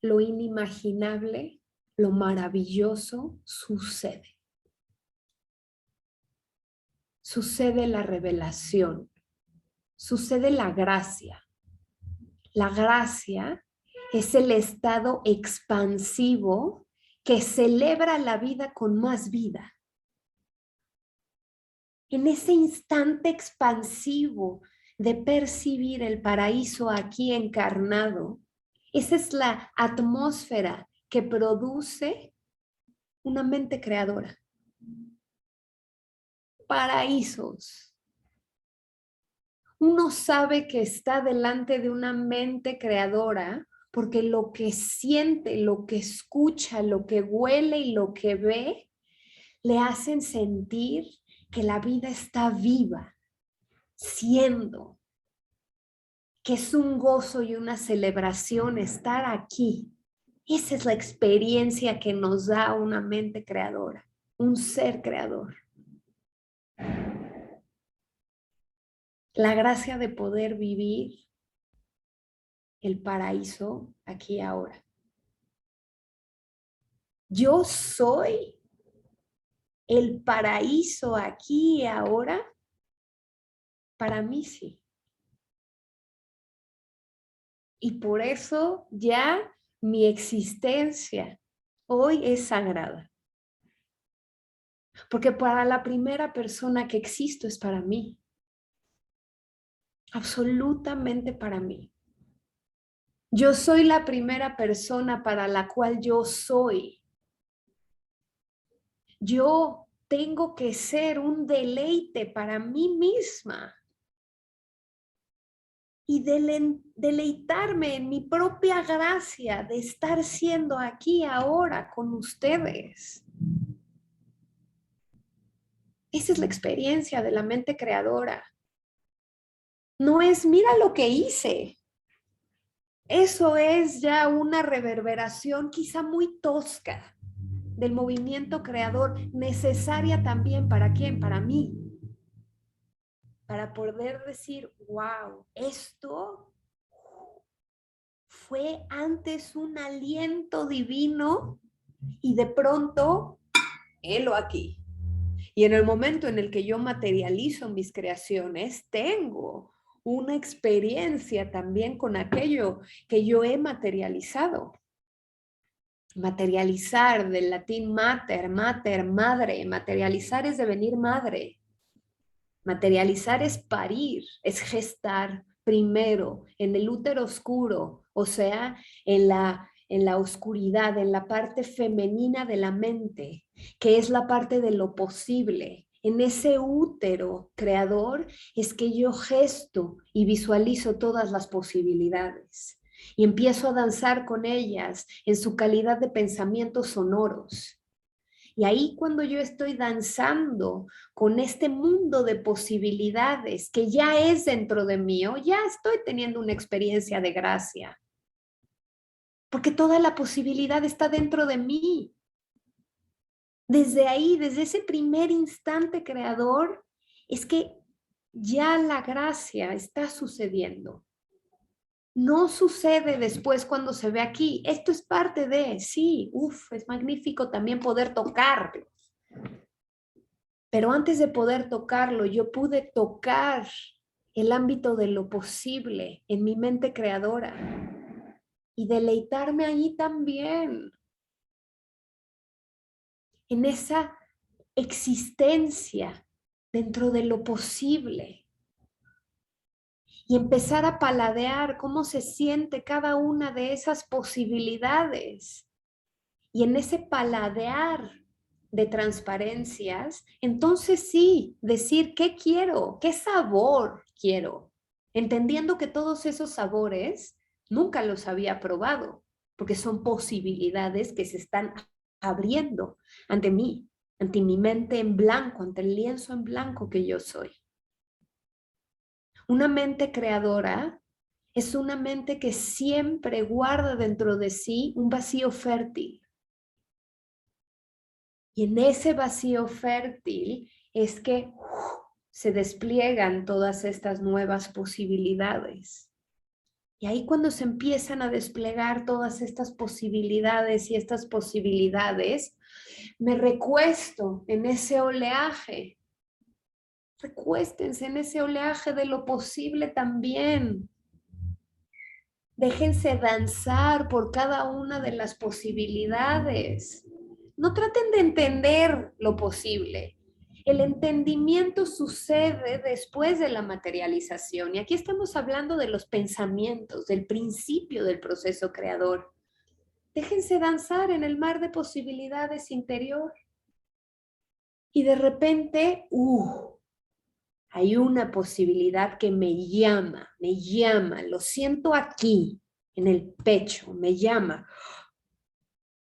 [SPEAKER 2] lo inimaginable, lo maravilloso sucede. Sucede la revelación, sucede la gracia. La gracia es el estado expansivo que celebra la vida con más vida. En ese instante expansivo de percibir el paraíso aquí encarnado, esa es la atmósfera que produce una mente creadora. Paraísos. Uno sabe que está delante de una mente creadora porque lo que siente, lo que escucha, lo que huele y lo que ve le hacen sentir que la vida está viva, siendo, que es un gozo y una celebración estar aquí. Esa es la experiencia que nos da una mente creadora, un ser creador. La gracia de poder vivir el paraíso aquí y ahora. Yo soy el paraíso aquí y ahora. Para mí sí. Y por eso ya mi existencia hoy es sagrada. Porque para la primera persona que existo es para mí. Absolutamente para mí. Yo soy la primera persona para la cual yo soy. Yo tengo que ser un deleite para mí misma. Y deleitarme en mi propia gracia de estar siendo aquí ahora con ustedes. Esa es la experiencia de la mente creadora. No es, mira lo que hice. Eso es ya una reverberación quizá muy tosca del movimiento creador, necesaria también para quién, para mí. Para poder decir, wow, esto fue antes un aliento divino y de pronto, helo aquí. Y en el momento en el que yo materializo mis creaciones, tengo una experiencia también con aquello que yo he materializado. Materializar, del latín mater, madre. Materializar es devenir madre. Materializar es parir, es gestar primero en el útero oscuro, o sea, en la oscuridad, en la parte femenina de la mente, que es la parte de lo posible. En ese útero creador es que yo gesto y visualizo todas las posibilidades y empiezo a danzar con ellas en su calidad de pensamientos sonoros. Y ahí cuando yo estoy danzando con este mundo de posibilidades que ya es dentro de mí, ya estoy teniendo una experiencia de gracia. porque toda la posibilidad está dentro de mí. Desde ahí, desde ese primer instante creador, es que ya la gracia está sucediendo. No sucede después cuando se ve aquí. Esto es parte de, sí, es magnífico también poder tocarlo. Pero antes de poder tocarlo, yo pude tocar el ámbito de lo posible en mi mente creadora y deleitarme ahí también, en esa existencia dentro de lo posible. Y empezar a paladear cómo se siente cada una de esas posibilidades. Y en ese paladear de transparencias, entonces sí, decir qué quiero, qué sabor quiero, entendiendo que todos esos sabores nunca los había probado, porque son posibilidades que se están abriendo ante mí, ante mi mente en blanco, ante el lienzo en blanco que yo soy. Una mente creadora es una mente que siempre guarda dentro de sí un vacío fértil. Y en ese vacío fértil es que se despliegan todas estas nuevas posibilidades. Y ahí cuando se empiezan a desplegar todas estas posibilidades y estas posibilidades, me recuesto en ese oleaje. Recuéstense en ese oleaje de lo posible también. Déjense danzar por cada una de las posibilidades. No traten de entender lo posible. El entendimiento sucede después de la materialización. Y aquí estamos hablando de los pensamientos, del principio del proceso creador. Déjense danzar en el mar de posibilidades interior. Y de repente, hay una posibilidad que me llama, lo siento aquí, en el pecho, me llama.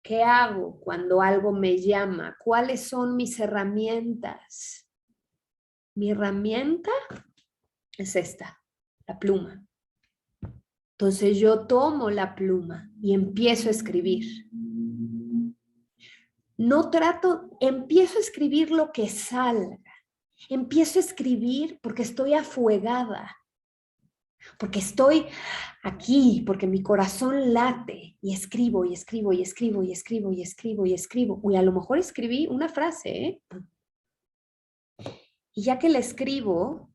[SPEAKER 2] ¿Qué hago cuando algo me llama? ¿Cuáles son mis herramientas? Mi herramienta es esta, la pluma. Entonces yo tomo la pluma y empiezo a escribir. Empiezo a escribir lo que salga. Empiezo a escribir porque estoy afuegada, porque estoy aquí, porque mi corazón late y escribo y escribo y escribo y escribo y escribo y escribo. Uy, a lo mejor escribí una frase, ¿eh? Y ya que la escribo,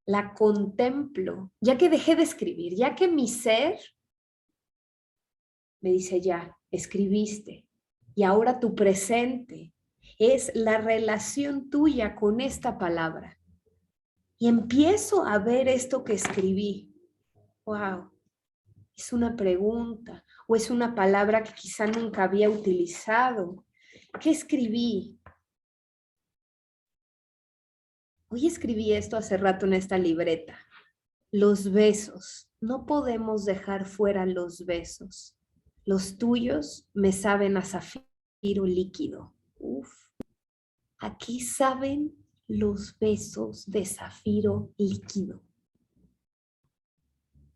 [SPEAKER 2] la contemplo, ya que dejé de escribir, ya que mi ser me dice ya, escribiste. Y ahora tu presente es la relación tuya con esta palabra. Y empiezo a ver esto que escribí. Wow, es una pregunta o es una palabra que quizá nunca había utilizado. ¿Qué escribí? Hoy escribí esto hace rato en esta libreta. Los besos. No podemos dejar fuera los besos. Los tuyos me saben a zafiro líquido. Aquí saben los besos de zafiro líquido.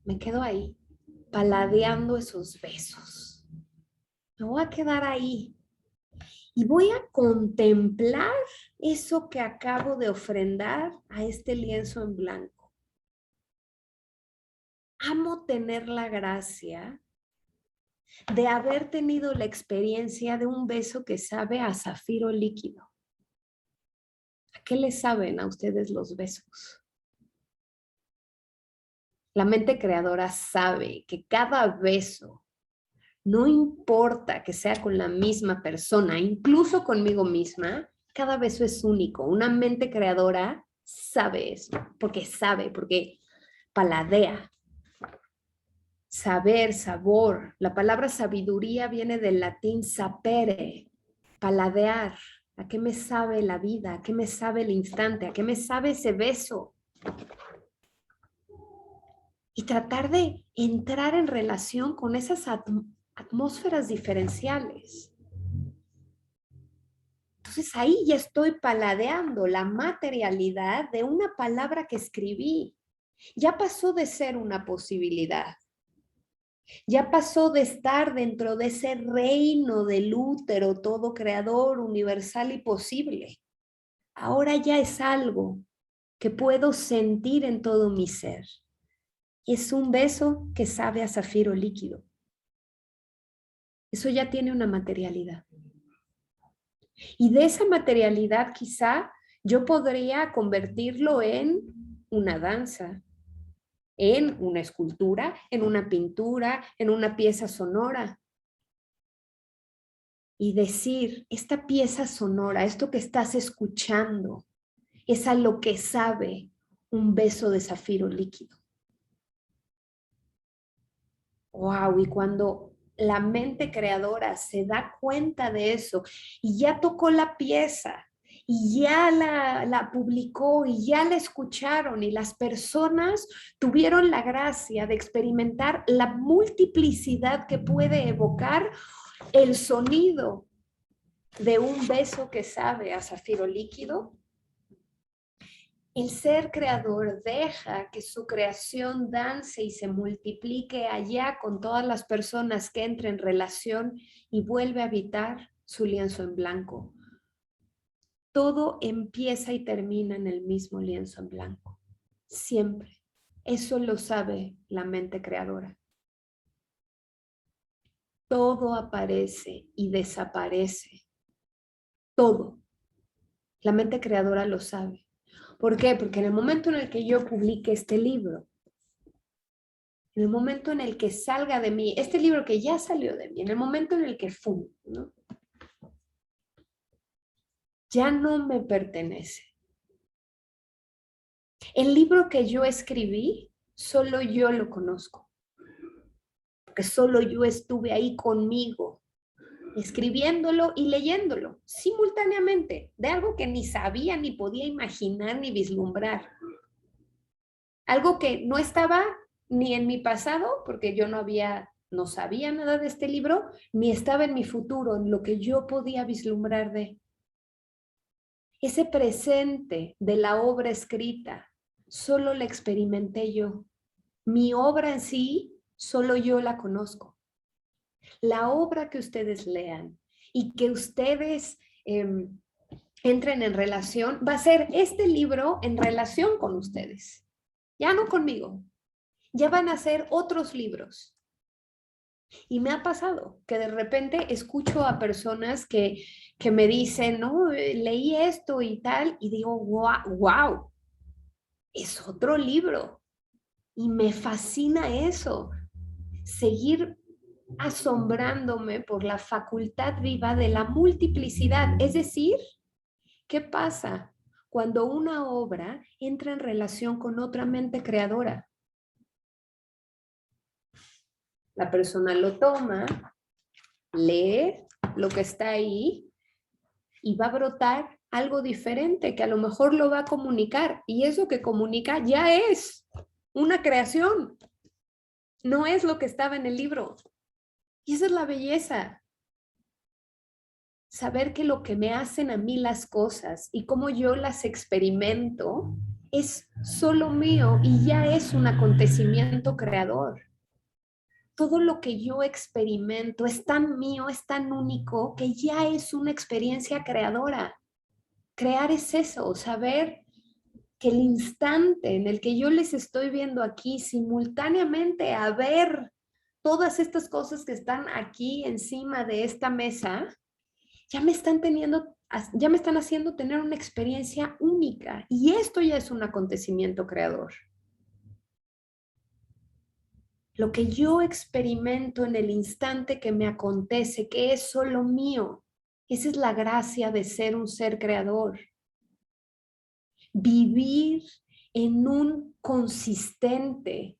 [SPEAKER 2] Me quedo ahí, paladeando esos besos. Me voy a quedar ahí y voy a contemplar eso que acabo de ofrendar a este lienzo en blanco. Amo tener la gracia de haber tenido la experiencia de un beso que sabe a zafiro líquido. ¿A qué les saben a ustedes los besos? La mente creadora sabe que cada beso, no importa que sea con la misma persona, incluso conmigo misma, cada beso es único. Una mente creadora sabe eso, porque paladea. Saber, sabor. La palabra sabiduría viene del latín sapere, paladear. ¿A qué me sabe la vida? ¿A qué me sabe el instante? ¿A qué me sabe ese beso? Y tratar de entrar en relación con esas atmósferas diferenciales. Entonces ahí ya estoy paladeando la materialidad de una palabra que escribí. Ya pasó de ser una posibilidad. Ya pasó de estar dentro de ese reino del útero todo creador, universal y posible. Ahora ya es algo que puedo sentir en todo mi ser. Es un beso que sabe a zafiro líquido. Eso ya tiene una materialidad. Y de esa materialidad quizá yo podría convertirlo en una danza, en una escultura, en una pintura, en una pieza sonora. Y decir, esta pieza sonora, esto que estás escuchando, es a lo que sabe un beso de zafiro líquido. Wow, y cuando la mente creadora se da cuenta de eso y ya tocó la pieza y ya la publicó y ya la escucharon y las personas tuvieron la gracia de experimentar la multiplicidad que puede evocar el sonido de un beso que sabe a zafiro líquido, el ser creador deja que su creación dance y se multiplique allá con todas las personas que entren en relación y vuelve a habitar su lienzo en blanco. Todo empieza y termina en el mismo lienzo en blanco. Siempre. Eso lo sabe la mente creadora. Todo aparece y desaparece. Todo. La mente creadora lo sabe. ¿Por qué? Porque en el momento en el que yo publique este libro, en el momento en el que salga de mí, este libro que ya salió de mí, en el momento en el que ¿no? Ya no me pertenece. El libro que yo escribí, solo yo lo conozco, porque solo yo estuve ahí conmigo, escribiéndolo y leyéndolo simultáneamente, de algo que ni sabía, ni podía imaginar, ni vislumbrar. Algo que no estaba ni en mi pasado, porque yo no sabía nada de este libro, ni estaba en mi futuro, en lo que yo podía vislumbrar de. Ese presente de la obra escrita, solo la experimenté yo. Mi obra en sí, solo yo la conozco. La obra que ustedes lean y que ustedes entren en relación, va a ser este libro en relación con ustedes. Ya no conmigo. Ya van a ser otros libros. Y me ha pasado que de repente escucho a personas que me dicen, no, leí esto y tal, y digo, wow, es otro libro. Y me fascina eso, seguir asombrándome por la facultad viva de la multiplicidad. Es decir, ¿qué pasa cuando una obra entra en relación con otra mente creadora? La persona lo toma, lee lo que está ahí y va a brotar algo diferente que a lo mejor lo va a comunicar. Y eso que comunica ya es una creación. No es lo que estaba en el libro. Y esa es la belleza. Saber que lo que me hacen a mí las cosas y cómo yo las experimento es solo mío y ya es un acontecimiento creador. Todo lo que yo experimento es tan mío, es tan único, que ya es una experiencia creadora. Crear es eso, saber que el instante en el que yo les estoy viendo aquí simultáneamente a ver todas estas cosas que están aquí encima de esta mesa, ya me están haciendo tener una experiencia única. Y esto ya es un acontecimiento creador. Lo que yo experimento en el instante que me acontece, que es solo mío, esa es la gracia de ser un ser creador. Vivir en un consistente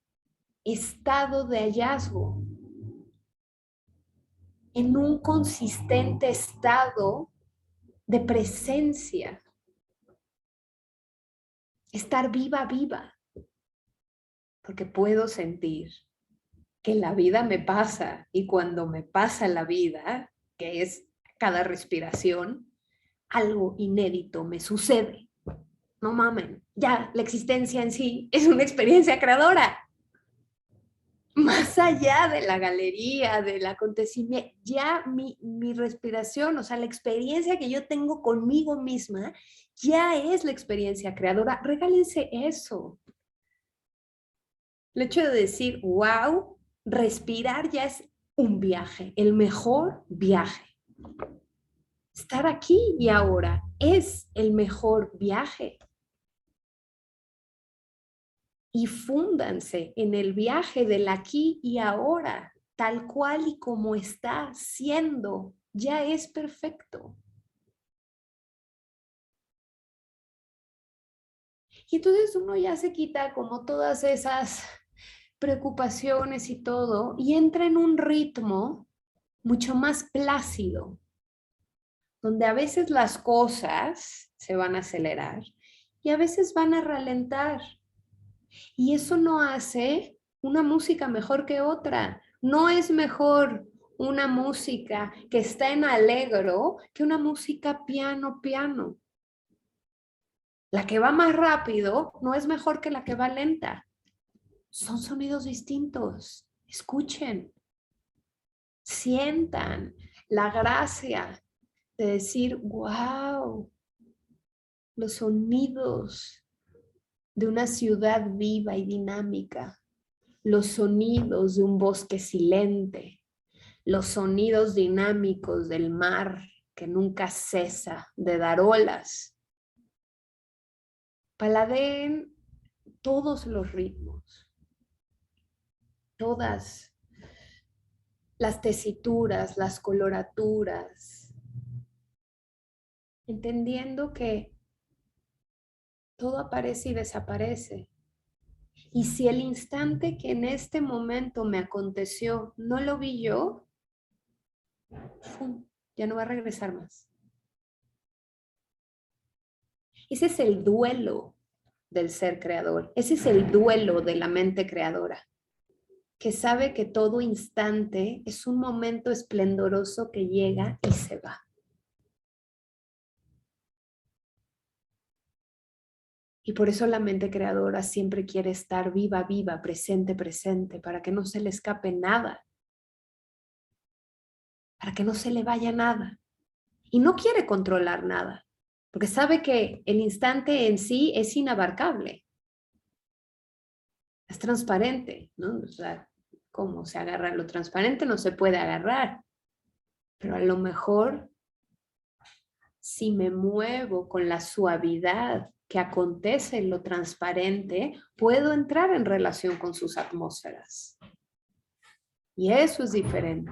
[SPEAKER 2] estado de hallazgo, en un consistente estado de presencia, estar viva, porque puedo sentir que la vida me pasa y cuando me pasa la vida, que es cada respiración, algo inédito me sucede. No mamen, ya la existencia en sí es una experiencia creadora. más allá de la galería, del acontecimiento, ya mi respiración, o sea, la experiencia que yo tengo conmigo misma, ya es la experiencia creadora. Regálense eso. El hecho de decir, wow, respirar ya es un viaje, el mejor viaje. Estar aquí y ahora es el mejor viaje. Y fúndanse en el viaje del aquí y ahora, tal cual y como está siendo, ya es perfecto. Y entonces uno ya se quita como todas esas preocupaciones y todo y entra en un ritmo mucho más plácido, donde a veces las cosas se van a acelerar y a veces van a ralentar. Y eso no hace una música mejor que otra. No es mejor una música que está en alegro que una música piano, piano. La que va más rápido no es mejor que la que va lenta. Son sonidos distintos. Escuchen, sientan la gracia de decir, wow, los sonidos de una ciudad viva y dinámica, los sonidos de un bosque silente, los sonidos dinámicos del mar que nunca cesa de dar olas. Paladeen todos los ritmos, todas las tesituras, las coloraturas, entendiendo que todo aparece y desaparece. Y si el instante que en este momento me aconteció no lo vi yo, ¡fum!, ya no va a regresar más. Ese es el duelo del ser creador. Ese es el duelo de la mente creadora, que sabe que todo instante es un momento esplendoroso que llega y se va. Y por eso la mente creadora siempre quiere estar viva, viva, presente, presente, para que no se le escape nada, para que no se le vaya nada. Y no quiere controlar nada, porque sabe que el instante en sí es inabarcable, es transparente, ¿no? O sea, ¿cómo se agarra lo transparente? No se puede agarrar, pero a lo mejor si me muevo con la suavidad que acontece en lo transparente, puedo entrar en relación con sus atmósferas. Y eso es diferente.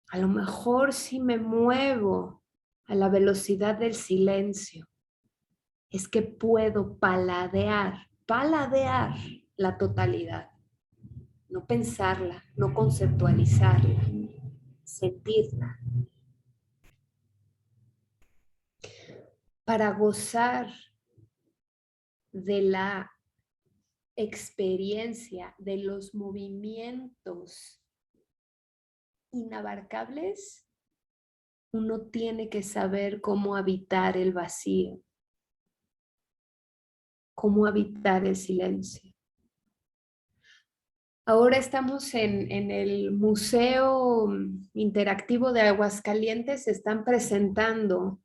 [SPEAKER 2] A lo mejor si me muevo a la velocidad del silencio, es que puedo paladear la totalidad. No pensarla, no conceptualizarla, sentirla. Para gozar de la experiencia, de los movimientos inabarcables, uno tiene que saber cómo habitar el vacío, cómo habitar el silencio. Ahora estamos en el Museo Interactivo de Aguascalientes, se están presentando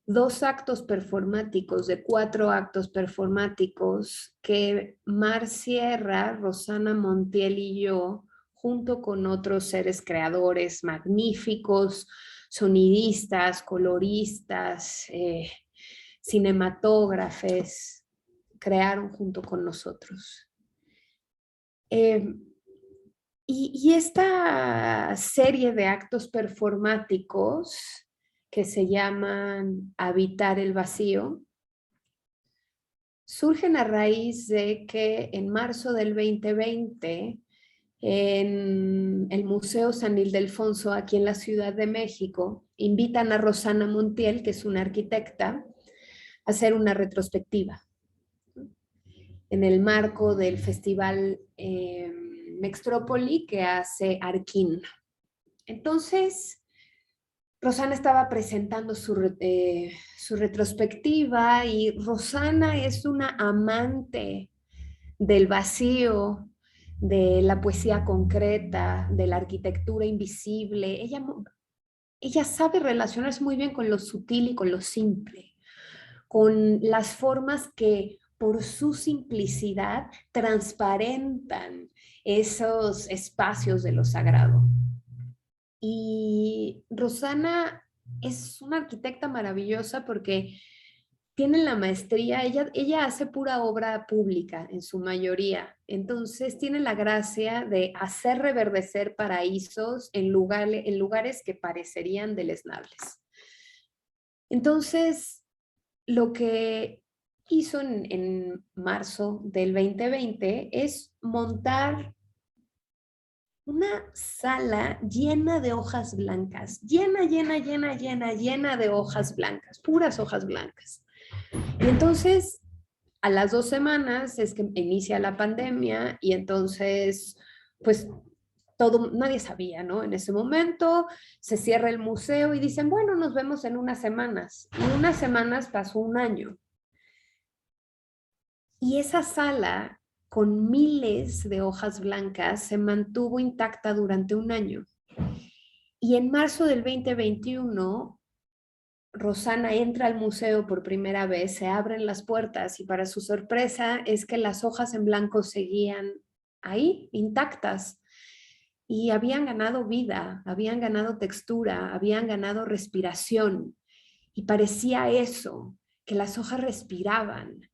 [SPEAKER 2] 2 actos performáticos, de 4 actos performáticos que Mar Sierra, Rosana Montiel y yo, junto con otros seres creadores magníficos, sonidistas, coloristas, cinematógrafes, crearon junto con nosotros. Y esta serie de actos performáticos que se llaman Habitar el Vacío, surgen a raíz de que en marzo del 2020, en el Museo San Ildefonso, aquí en la Ciudad de México, invitan a Rosana Montiel, que es una arquitecta, a hacer una retrospectiva en el marco del festival Mextrópoli que hace Arquín. Entonces, Rosana estaba presentando su retrospectiva y Rosana es una amante del vacío, de la poesía concreta, de la arquitectura invisible. Ella sabe relacionarse muy bien con lo sutil y con lo simple, con las formas que por su simplicidad transparentan esos espacios de lo sagrado. Y Rosana es una arquitecta maravillosa porque tiene la maestría, ella hace pura obra pública en su mayoría, entonces tiene la gracia de hacer reverdecer paraísos en lugares que parecerían deleznables. Entonces, lo que hizo en marzo del 2020 es montar una sala llena de hojas blancas, llena de hojas blancas, puras hojas blancas. Y entonces, a las 2 semanas es que inicia la pandemia y entonces, pues nadie sabía, ¿no? En ese momento se cierra el museo y dicen, bueno, nos vemos en unas semanas. Y unas semanas pasó un año. Y esa sala, con miles de hojas blancas, se mantuvo intacta durante un año. Y en marzo del 2021, Rosana entra al museo por primera vez, se abren las puertas y para su sorpresa es que las hojas en blanco seguían ahí, intactas. Y habían ganado vida, habían ganado textura, habían ganado respiración. Y parecía eso, que las hojas respiraban,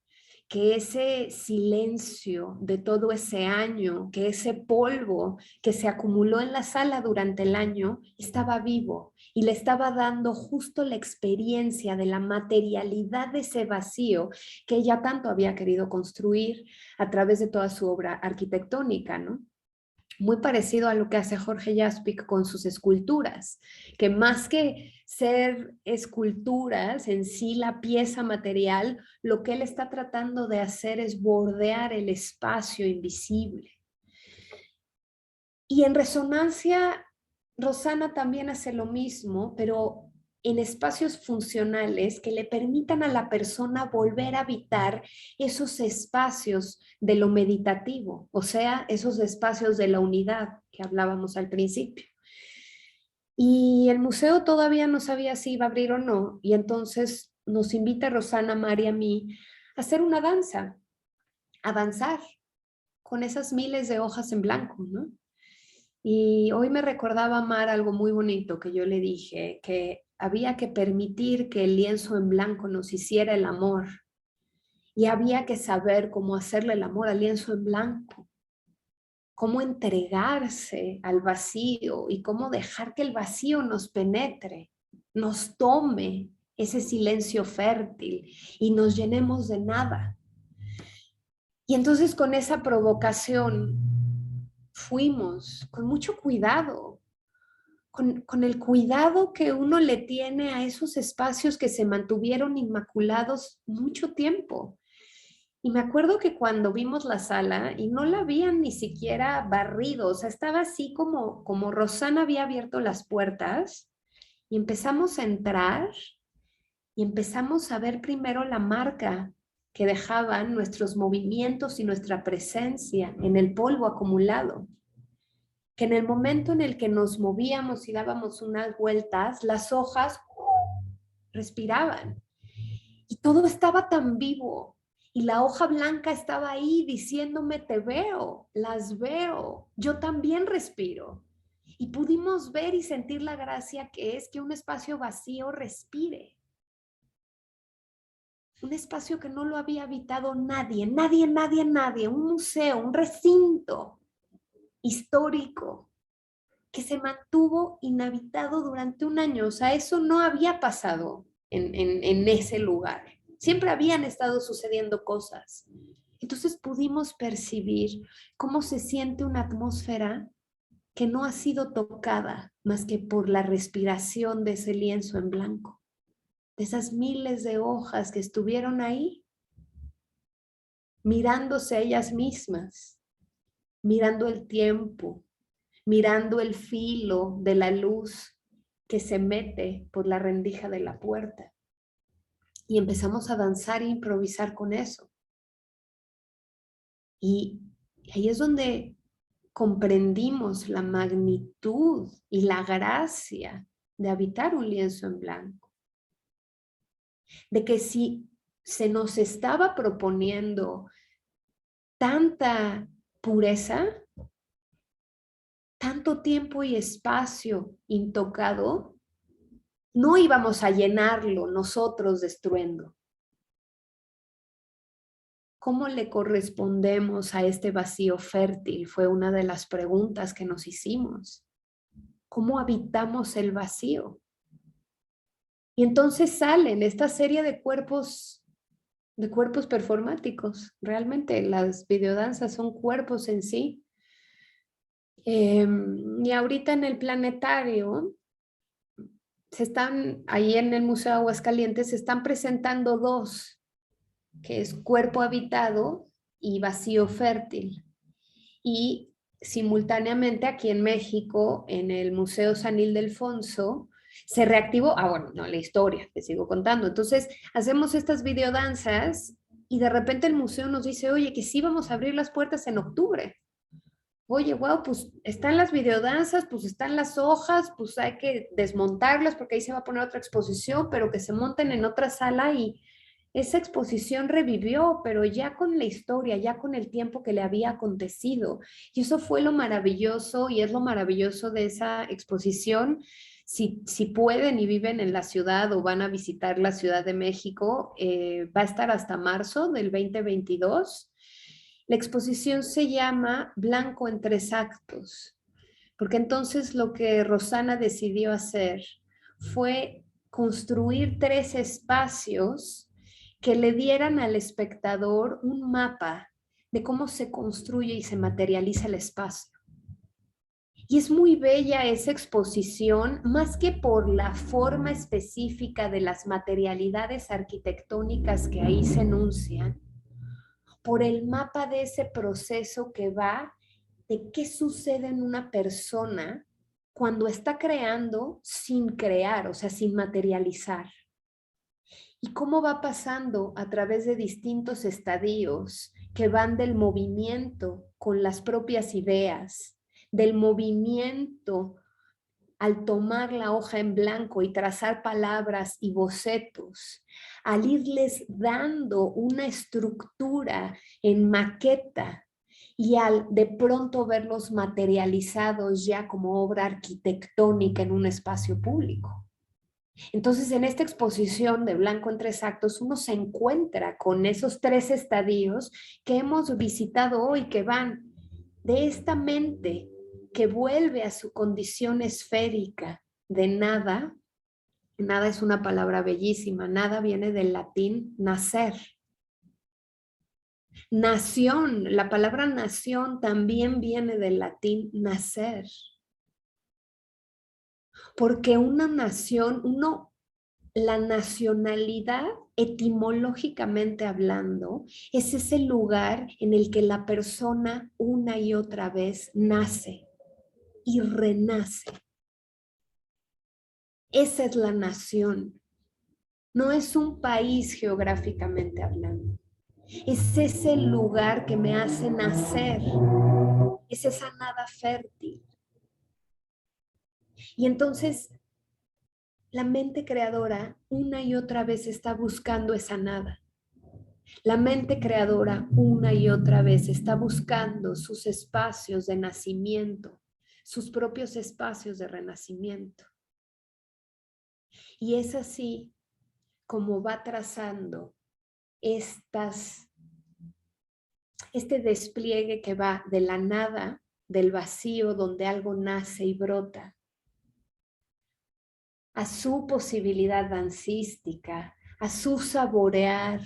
[SPEAKER 2] que ese silencio de todo ese año, que ese polvo que se acumuló en la sala durante el año estaba vivo y le estaba dando justo la experiencia de la materialidad de ese vacío que ella tanto había querido construir a través de toda su obra arquitectónica, ¿no? Muy parecido a lo que hace Jorge Jaspic con sus esculturas, que más que ser esculturas en sí, la pieza material, lo que él está tratando de hacer es bordear el espacio invisible. Y en resonancia, Rosana también hace lo mismo, pero en espacios funcionales que le permitan a la persona volver a habitar esos espacios de lo meditativo, o sea, esos espacios de la unidad que hablábamos al principio. Y el museo todavía no sabía si iba a abrir o no, y entonces nos invita Rosana, Mari y a mí a hacer una danza, a danzar con esas miles de hojas en blanco, ¿no? Y hoy me recordaba Mar algo muy bonito que yo le dije, que había que permitir que el lienzo en blanco nos hiciera el amor y había que saber cómo hacerle el amor al lienzo en blanco, cómo entregarse al vacío y cómo dejar que el vacío nos penetre, nos tome ese silencio fértil y nos llenemos de nada. Y entonces con esa provocación fuimos con mucho cuidado, con el cuidado que uno le tiene a esos espacios que se mantuvieron inmaculados mucho tiempo. Y me acuerdo que cuando vimos la sala y no la habían ni siquiera barrido, o sea, estaba así como Rosana había abierto las puertas y empezamos a entrar y empezamos a ver primero la marca que dejaban nuestros movimientos y nuestra presencia en el polvo acumulado, que en el momento en el que nos movíamos y dábamos unas vueltas, las hojas respiraban y todo estaba tan vivo y la hoja blanca estaba ahí diciéndome te veo, las veo, yo también respiro. Y pudimos ver y sentir la gracia que es que un espacio vacío respire. Un espacio que no lo había habitado nadie, nadie, un museo, un recinto histórico que se mantuvo inhabitado durante un año. O sea, eso no había pasado en ese lugar. Siempre habían estado sucediendo cosas. Entonces pudimos percibir cómo se siente una atmósfera que no ha sido tocada más que por la respiración de ese lienzo en blanco, de esas miles de hojas que estuvieron ahí, mirándose a ellas mismas, mirando el tiempo, mirando el filo de la luz que se mete por la rendija de la puerta. Y empezamos a danzar e improvisar con eso. Y ahí es donde comprendimos la magnitud y la gracia de habitar un lienzo en blanco. De que si se nos estaba proponiendo tanta pureza, tanto tiempo y espacio intocado, no íbamos a llenarlo nosotros destruyendo. ¿Cómo le correspondemos a este vacío fértil? Fue una de las preguntas que nos hicimos. ¿Cómo habitamos el vacío? Y entonces salen esta serie de cuerpos performáticos. Realmente las videodanzas son cuerpos en sí. Y ahorita en el planetario, ahí en el Museo de Aguascalientes, se están presentando dos, que es cuerpo habitado y vacío fértil. Y simultáneamente aquí en México, en el Museo San Ildefonso, se reactivó, bueno, no, la historia, te sigo contando. Entonces, hacemos estas videodanzas y de repente el museo nos dice, oye, que sí vamos a abrir las puertas en octubre. Oye, wow, pues están las videodanzas, pues están las hojas, pues hay que desmontarlas porque ahí se va a poner otra exposición, pero que se monten en otra sala y esa exposición revivió, pero ya con la historia, ya con el tiempo que le había acontecido. Y eso fue lo maravilloso y es lo maravilloso de esa exposición. Si pueden y viven en la ciudad o van a visitar la Ciudad de México, va a estar hasta marzo del 2022. La exposición se llama Blanco en tres actos, porque entonces lo que Rosana decidió hacer fue construir tres espacios que le dieran al espectador un mapa de cómo se construye y se materializa el espacio. Y es muy bella esa exposición, más que por la forma específica de las materialidades arquitectónicas que ahí se enuncian, por el mapa de ese proceso que va de qué sucede en una persona cuando está creando sin crear, o sea, sin materializar. Y cómo va pasando a través de distintos estadios que van del movimiento con las propias ideas, del movimiento al tomar la hoja en blanco y trazar palabras y bocetos, al irles dando una estructura en maqueta y al de pronto verlos materializados ya como obra arquitectónica en un espacio público. Entonces, en esta exposición de Blanco en tres actos, uno se encuentra con esos tres estadios que hemos visitado hoy, que van de esta mente que vuelve a su condición esférica de nada. Nada es una palabra bellísima, nada viene del latín nacer. Nación, la palabra nación también viene del latín nacer. Porque una nación, la nacionalidad, etimológicamente hablando, es ese lugar en el que la persona una y otra vez nace y renace. Esa es la nación. No es un país geográficamente hablando. Es ese lugar que me hace nacer. Es esa nada fértil. Y entonces la mente creadora una y otra vez está buscando esa nada. La mente creadora una y otra vez está buscando sus espacios de nacimiento, sus propios espacios de renacimiento. Y es así como va trazando este despliegue que va de la nada, del vacío donde algo nace y brota, a su posibilidad dancística, a su saborear,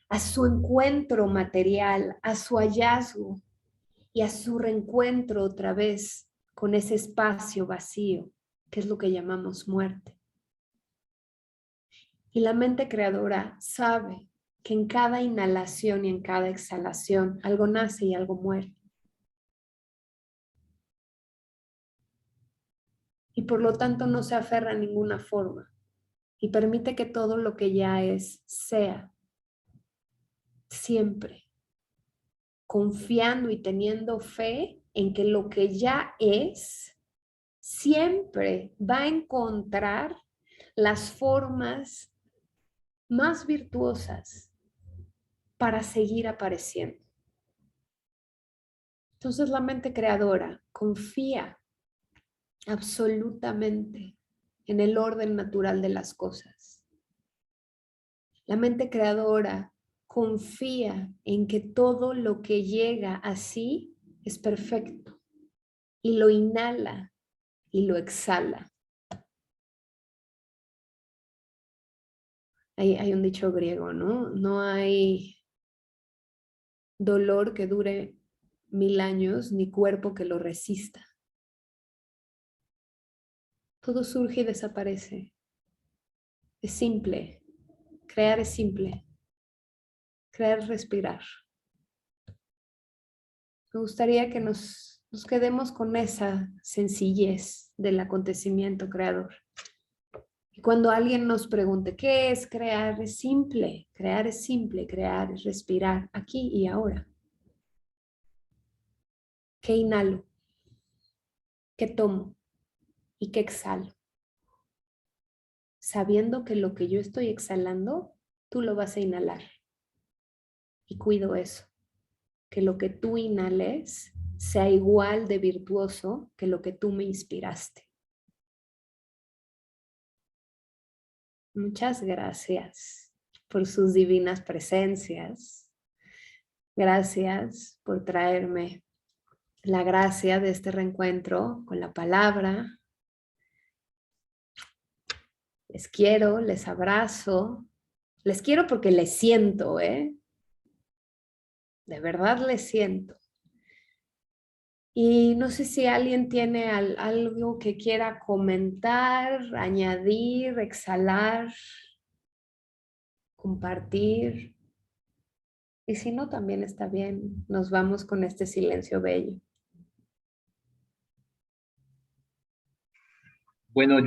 [SPEAKER 2] a su encuentro material, a su hallazgo y a su reencuentro otra vez con ese espacio vacío, que es lo que llamamos muerte. Y la mente creadora sabe que en cada inhalación y en cada exhalación algo nace y algo muere. y por lo tanto no se aferra a ninguna forma y permite que todo lo que ya es sea siempre, confiando y teniendo fe en que lo que ya es siempre va a encontrar las formas más virtuosas para seguir apareciendo. Entonces la mente creadora confía absolutamente en el orden natural de las cosas. La mente creadora confía en que todo lo que llega así es perfecto y lo inhala y lo exhala. Hay un dicho griego, ¿no? No hay dolor que dure 1000 años ni cuerpo que lo resista. Todo surge y desaparece. Es simple. Crear es simple. Crear es respirar. Me gustaría que nos quedemos con esa sencillez del acontecimiento creador. Y cuando alguien nos pregunte, ¿qué es crear? Es simple. Crear es simple. Crear es respirar aquí y ahora. ¿Qué inhalo? ¿Qué tomo? ¿Y qué exhalo? Sabiendo que lo que yo estoy exhalando, tú lo vas a inhalar. Y cuido eso, que lo que tú inhales sea igual de virtuoso que lo que tú me inspiraste. Muchas gracias por sus divinas presencias. Gracias por traerme la gracia de este reencuentro con la palabra. Les quiero, les abrazo. Les quiero porque les siento, ¿eh? De verdad les siento. Y no sé si alguien tiene algo que quiera comentar, añadir, exhalar, compartir. Y si no, también está bien. Nos vamos con este silencio bello.
[SPEAKER 1] Bueno,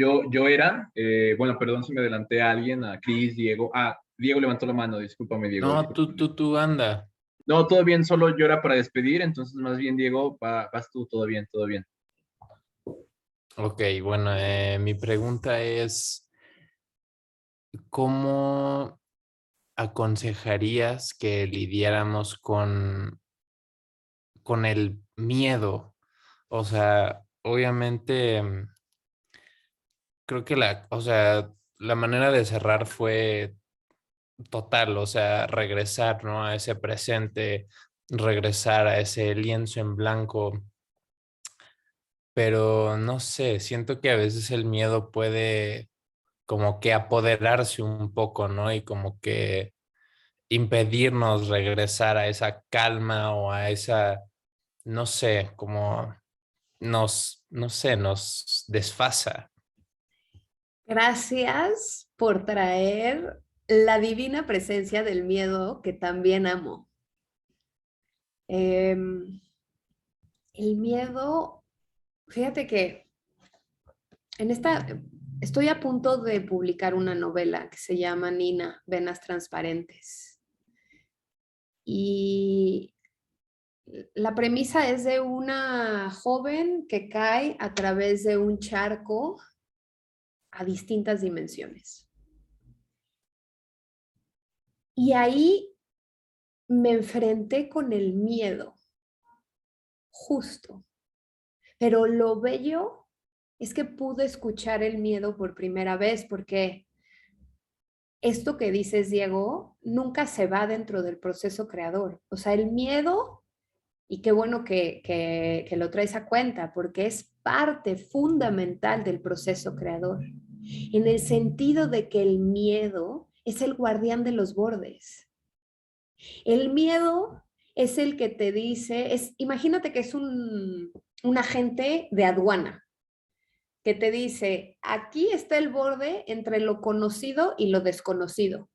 [SPEAKER 1] bueno, perdón si me adelanté a alguien, a Cris, Diego. Ah, Diego levantó la mano, discúlpame, Diego.
[SPEAKER 3] No, tú anda.
[SPEAKER 1] No, todo bien, solo yo era para despedir, entonces más bien, Diego, vas tú, todo bien, todo bien.
[SPEAKER 3] Ok, bueno, mi pregunta es, ¿cómo aconsejarías que lidiáramos con el miedo? O sea, obviamente, creo que o sea, la manera de cerrar fue total, o sea, regresar, ¿no? A ese presente, regresar a ese lienzo en blanco. Pero no sé, siento que a veces el miedo puede como que apoderarse un poco, ¿no? Y como que impedirnos regresar a esa calma o a esa, no sé, como no sé, nos desfasa.
[SPEAKER 2] Gracias por traer la divina presencia del miedo que también amo. El miedo, fíjate que estoy a punto de publicar una novela que se llama Nina, Venas Transparentes. Y la premisa es de una joven que cae a través de un charco a distintas dimensiones. Y ahí me enfrenté con el miedo, justo. Pero lo bello es que pude escuchar el miedo por primera vez, porque esto que dices, Diego, nunca se va dentro del proceso creador. O sea, el miedo, y qué bueno que lo traes a cuenta, porque es parte fundamental del proceso creador, en el sentido de que el miedo es el guardián de los bordes. El miedo es el que te dice, imagínate que es un agente de aduana que te dice, aquí está el borde entre lo conocido y lo desconocido.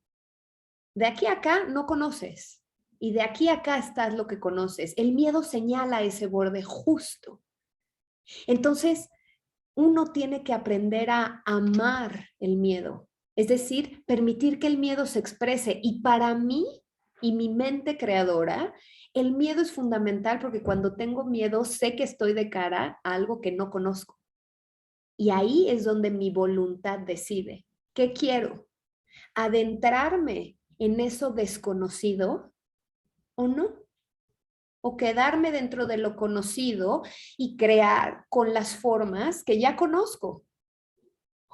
[SPEAKER 2] De aquí a acá no conoces y de aquí a acá estás lo que conoces. El miedo señala ese borde justo. Entonces, uno tiene que aprender a amar el miedo. Es decir, permitir que el miedo se exprese. Y para mí y mi mente creadora, el miedo es fundamental porque cuando tengo miedo sé que estoy de cara a algo que no conozco. Y ahí es donde mi voluntad decide. ¿Qué quiero? ¿Adentrarme en eso desconocido o no? ¿O quedarme dentro de lo conocido y crear con las formas que ya conozco?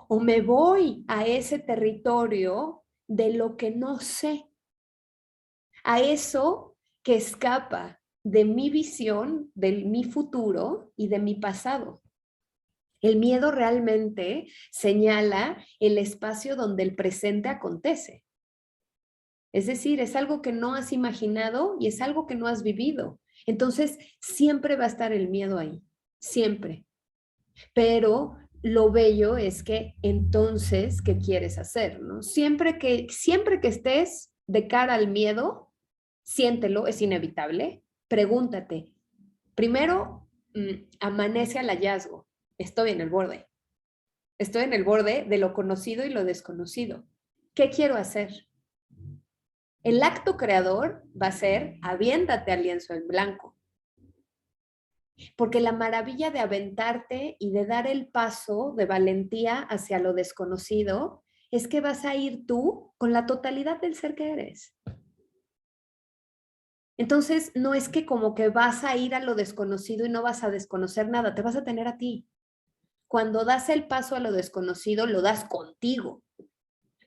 [SPEAKER 2] ¿O me voy a ese territorio de lo que no sé? A eso que escapa de mi visión, de mi futuro y de mi pasado. El miedo realmente señala el espacio donde el presente acontece. Es decir, es algo que no has imaginado y es algo que no has vivido. Entonces, siempre va a estar el miedo ahí, siempre. Pero lo bello es que entonces, ¿qué quieres hacer? ¿No? Siempre que estés de cara al miedo, siéntelo, es inevitable. Pregúntate. Primero, amanece al hallazgo. Estoy en el borde. Estoy en el borde de lo conocido y lo desconocido. ¿Qué quiero hacer? El acto creador va a ser aviéntate al lienzo en blanco. Porque la maravilla de aventarte y de dar el paso de valentía hacia lo desconocido es que vas a ir tú con la totalidad del ser que eres. Entonces, no es que como que vas a ir a lo desconocido y no vas a desconocer nada, te vas a tener a ti. Cuando das el paso a lo desconocido, lo das contigo.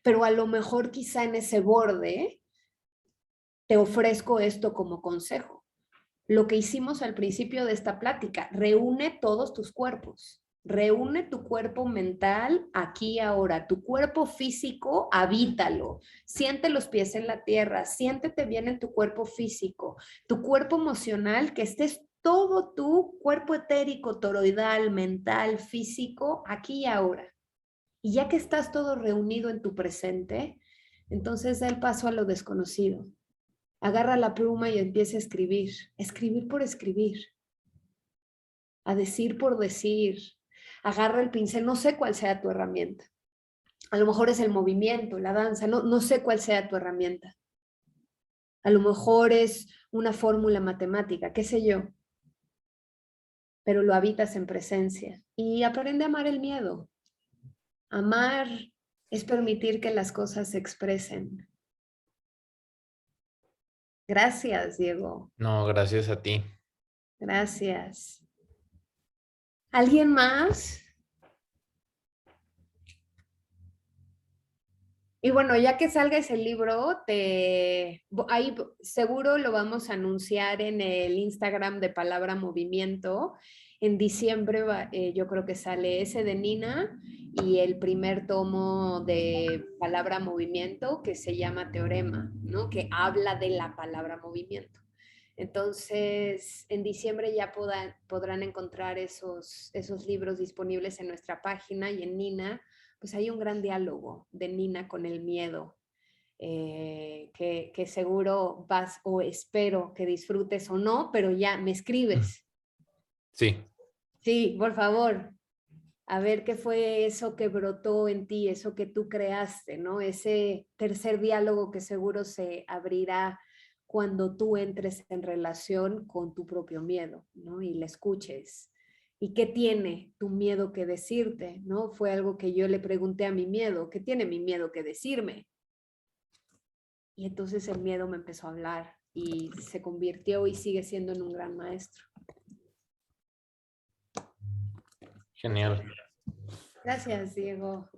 [SPEAKER 2] Pero a lo mejor quizá en ese borde te ofrezco esto como consejo. Lo que hicimos al principio de esta plática, reúne todos tus cuerpos. Reúne tu cuerpo mental aquí ahora, tu cuerpo físico, habítalo. Siente los pies en la tierra, siéntete bien en tu cuerpo físico, tu cuerpo emocional, que estés todo tu cuerpo etérico, toroidal, mental, físico, aquí y ahora. Y ya que estás todo reunido en tu presente, entonces da el paso a lo desconocido. Agarra la pluma y empieza a escribir por escribir, a decir por decir. Agarra el pincel, no sé cuál sea tu herramienta. A lo mejor es el movimiento, la danza, no sé cuál sea tu herramienta. A lo mejor es una fórmula matemática, qué sé yo. Pero lo habitas en presencia y aprende a amar el miedo. Amar es permitir que las cosas se expresen. Gracias, Diego.
[SPEAKER 3] No, gracias a ti.
[SPEAKER 2] Gracias. ¿Alguien más? Y bueno, ya que salga ese libro, ahí seguro lo vamos a anunciar en el Instagram de Palabra Movimiento. En diciembre yo creo que sale ese de Nina y el primer tomo de Palabra Movimiento que se llama Teorema, ¿no? Que habla de la palabra movimiento. Entonces, en diciembre ya podrán encontrar esos libros disponibles en nuestra página y en Nina pues hay un gran diálogo de Nina con el miedo, que seguro vas o espero que disfrutes o no, pero ya me escribes.
[SPEAKER 3] Sí.
[SPEAKER 2] Sí, por favor. A ver qué fue eso que brotó en ti, eso que tú creaste, ¿no? Ese tercer diálogo que seguro se abrirá cuando tú entres en relación con tu propio miedo, ¿no? Y le escuches. ¿Y qué tiene tu miedo que decirte? ¿No? Fue algo que yo le pregunté a mi miedo, ¿qué tiene mi miedo que decirme? Y entonces el miedo me empezó a hablar y se convirtió y sigue siendo en un gran maestro.
[SPEAKER 3] Genial.
[SPEAKER 2] Gracias, Diego.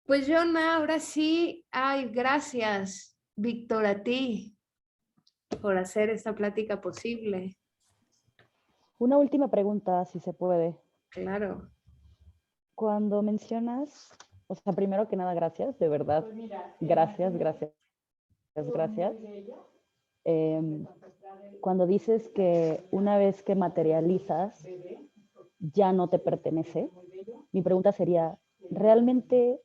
[SPEAKER 2] Pues Jonna, ahora sí, ay, gracias, Víctor, a ti por hacer esta plática posible.
[SPEAKER 4] Una última pregunta, si se puede.
[SPEAKER 2] Claro.
[SPEAKER 4] Cuando mencionas, o sea, primero que nada, gracias, de verdad. Gracias. Cuando dices que una vez que materializas, ya no te pertenece, mi pregunta sería, ¿realmente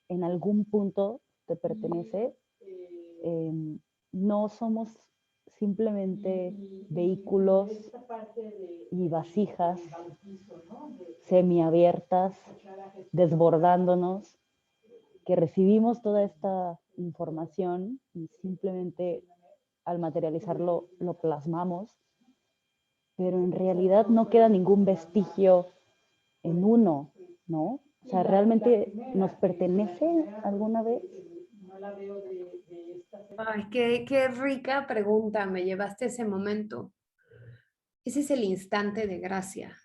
[SPEAKER 4] en algún punto te pertenece? No somos simplemente vehículos y vasijas semiabiertas, desbordándonos, que recibimos toda esta información y simplemente al materializarlo lo plasmamos, pero en realidad no queda ningún vestigio en uno, ¿no? O sea, ¿realmente nos pertenece alguna vez?
[SPEAKER 2] Ay, qué rica pregunta, me llevaste a ese momento. Ese es el instante de gracia,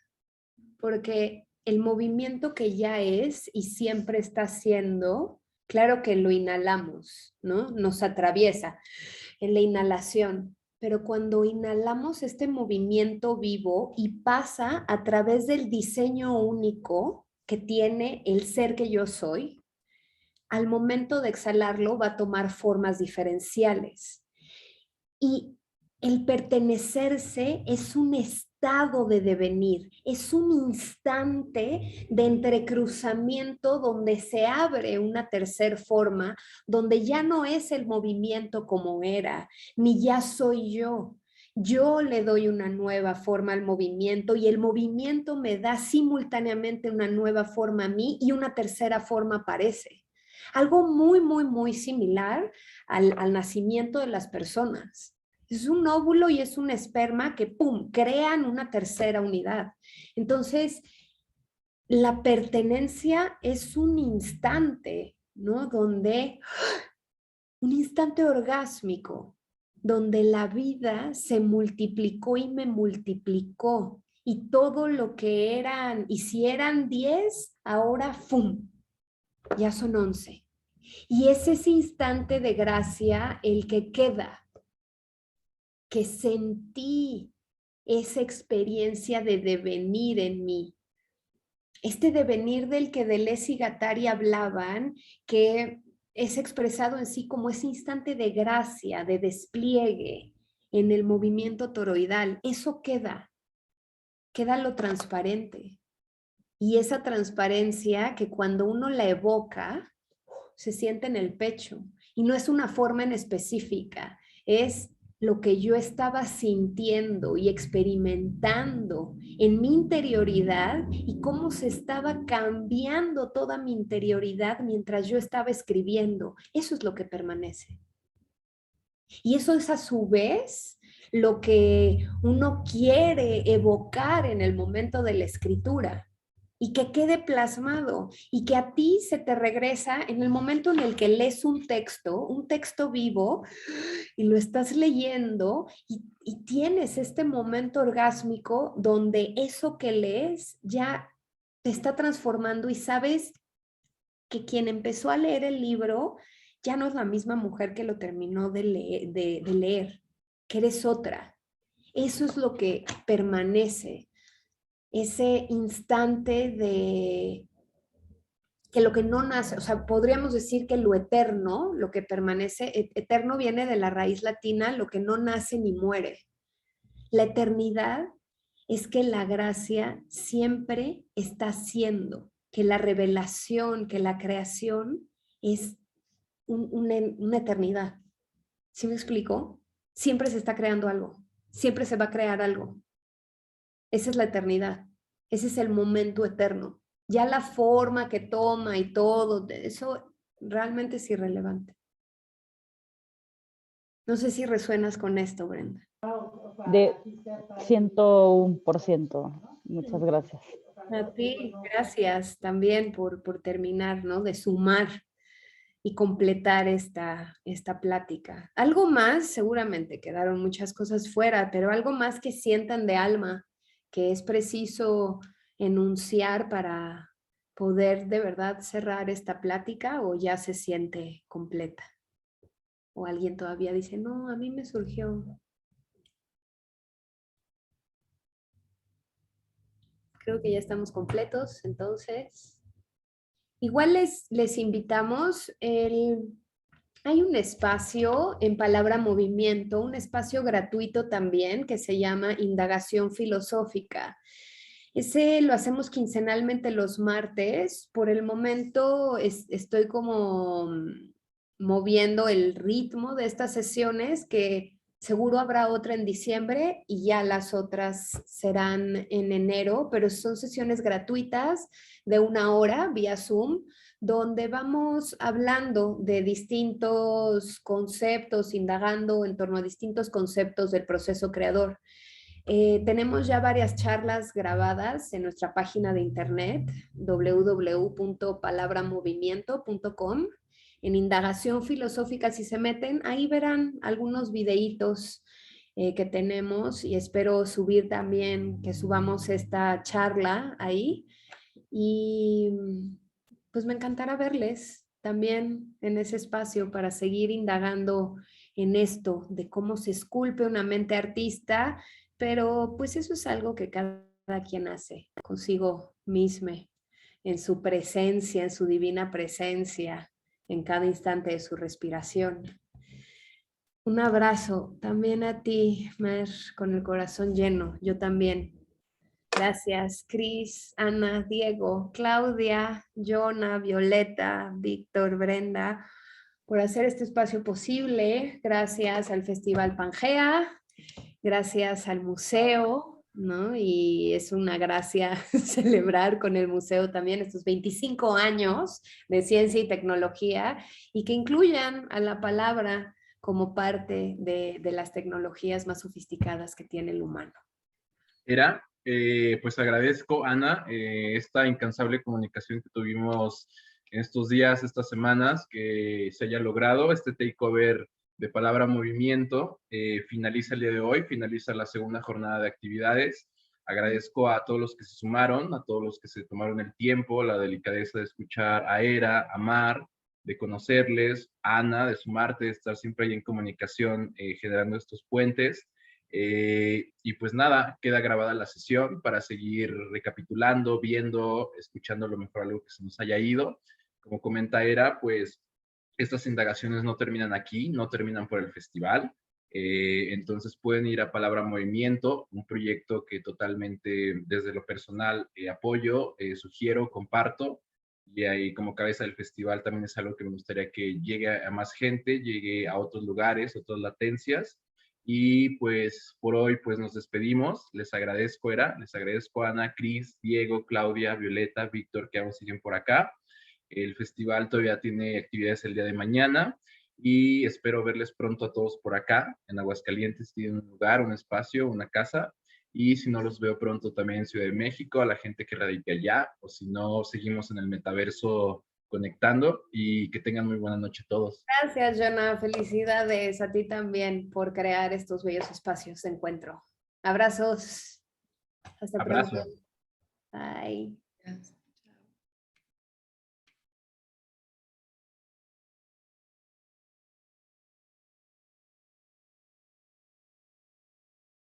[SPEAKER 2] porque el movimiento que ya es y siempre está haciendo, claro que lo inhalamos, ¿no? Nos atraviesa en la inhalación, pero cuando inhalamos este movimiento vivo y pasa a través del diseño único que tiene el ser que yo soy, al momento de exhalarlo va a tomar formas diferenciales. Y el pertenecerse es un estado de devenir, es un instante de entrecruzamiento donde se abre una tercera forma, donde ya no es el movimiento como era, ni ya soy yo. Yo le doy una nueva forma al movimiento y el movimiento me da simultáneamente una nueva forma a mí y una tercera forma aparece. Algo muy, muy, muy similar al nacimiento de las personas. Es un óvulo y es un esperma que, ¡pum!, crean una tercera unidad. Entonces, la pertenencia es un instante, ¿no? Donde, un instante orgásmico, donde la vida se multiplicó y me multiplicó. Y todo lo que eran, y si eran 10, ahora, ¡fum!, ya son 11. Y es ese instante de gracia el que queda, que sentí esa experiencia de devenir en mí. Este devenir del que Deleuze y Guattari hablaban, que es expresado en sí como ese instante de gracia, de despliegue en el movimiento toroidal. Eso queda lo transparente. Y esa transparencia que cuando uno la evoca, se siente en el pecho. Y no es una forma en específica, es lo que yo estaba sintiendo y experimentando en mi interioridad y cómo se estaba cambiando toda mi interioridad mientras yo estaba escribiendo. Eso es lo que permanece. Y eso es a su vez lo que uno quiere evocar en el momento de la escritura y que quede plasmado y que a ti se te regresa en el momento en el que lees un texto vivo y lo estás leyendo y tienes este momento orgásmico donde eso que lees ya te está transformando y sabes que quien empezó a leer el libro ya no es la misma mujer que lo terminó de leer, que eres otra. Eso es lo que permanece, ese instante de que lo que no nace, o sea, podríamos decir que lo eterno, lo que permanece, eterno viene de la raíz latina, lo que no nace ni muere. La eternidad es que la gracia siempre está siendo, que la revelación, que la creación es una eternidad. ¿Sí me explico? Siempre se está creando algo, siempre se va a crear algo. Esa es la eternidad, ese es el momento eterno. Ya la forma que toma y todo, eso realmente es irrelevante. No sé si resuenas con esto, Brenda.
[SPEAKER 4] De 101%. Muchas gracias.
[SPEAKER 2] A ti, gracias también por terminar, ¿no? De sumar y completar esta plática. Algo más, seguramente quedaron muchas cosas fuera, pero algo más que sientan de alma, que es preciso enunciar para poder de verdad cerrar esta plática, o ya se siente completa. O alguien todavía dice, no, a mí me surgió. Creo que ya estamos completos, entonces. Igual les invitamos, hay un espacio en Palabra Movimiento, un espacio gratuito también que se llama Indagación Filosófica. Ese lo hacemos quincenalmente los martes. Por el momento estoy como moviendo el ritmo de estas sesiones que Seguro habrá otra en diciembre y ya las otras serán en enero, pero son sesiones gratuitas de 1 hora vía Zoom, donde vamos hablando de distintos conceptos, indagando en torno a distintos conceptos del proceso creador. Tenemos ya varias charlas grabadas en nuestra página de internet www.palabramovimiento.com. En indagación filosófica, si se meten, ahí verán algunos videitos que tenemos y espero subir también, que subamos esta charla ahí. Y pues me encantará verles también en ese espacio para seguir indagando en esto de cómo se esculpe una mente artista, pero pues eso es algo que cada quien hace consigo mismo, en su presencia, en su divina presencia, en cada instante de su respiración. Un abrazo también a ti, Mer, con el corazón lleno. Yo también. Gracias, Cris, Ana, Diego, Claudia, Jonah, Violeta, Víctor, Brenda, por hacer este espacio posible. Gracias al Festival Pangea, gracias al museo, ¿no? Y es una gracia celebrar con el museo también estos 25 años de ciencia y tecnología y que incluyan a la palabra como parte de las tecnologías más sofisticadas que tiene el humano.
[SPEAKER 1] Pues agradezco, Ana, esta incansable comunicación que tuvimos en estos días, estas semanas, que se haya logrado. Este takeover de Palabra Movimiento finaliza el día de hoy, finaliza la segunda jornada de actividades. Agradezco a todos los que se sumaron, a todos los que se tomaron el tiempo, la delicadeza de escuchar a Era, a Mar, de conocerles, a Ana, de sumarte, de estar siempre ahí en comunicación, generando estos puentes. Y pues nada, queda grabada la sesión para seguir recapitulando, viendo, escuchando a lo mejor algo que se nos haya ido. Como comenta Era, pues estas indagaciones no terminan aquí, no terminan por el festival. Entonces pueden ir a Palabra Movimiento, un proyecto que totalmente desde lo personal apoyo, sugiero, comparto. Y ahí como cabeza del festival también es algo que me gustaría que llegue a más gente, llegue a otros lugares, otras latencias. Y pues por hoy pues nos despedimos. Les agradezco, les agradezco a Ana, Cris, Diego, Claudia, Violeta, Víctor, que aún siguen por acá. El festival todavía tiene actividades el día de mañana y espero verles pronto a todos por acá. En Aguascalientes tienen un lugar, un espacio, una casa. Y si no, los veo pronto también en Ciudad de México, a la gente que radica allá, o si no, seguimos en el metaverso conectando, y que tengan muy buena noche todos.
[SPEAKER 2] Gracias, Jonah. Felicidades a ti también por crear estos bellos espacios de encuentro. Abrazos. Hasta
[SPEAKER 1] Abrazo.
[SPEAKER 2] pronto. Bye.
[SPEAKER 5] Gracias.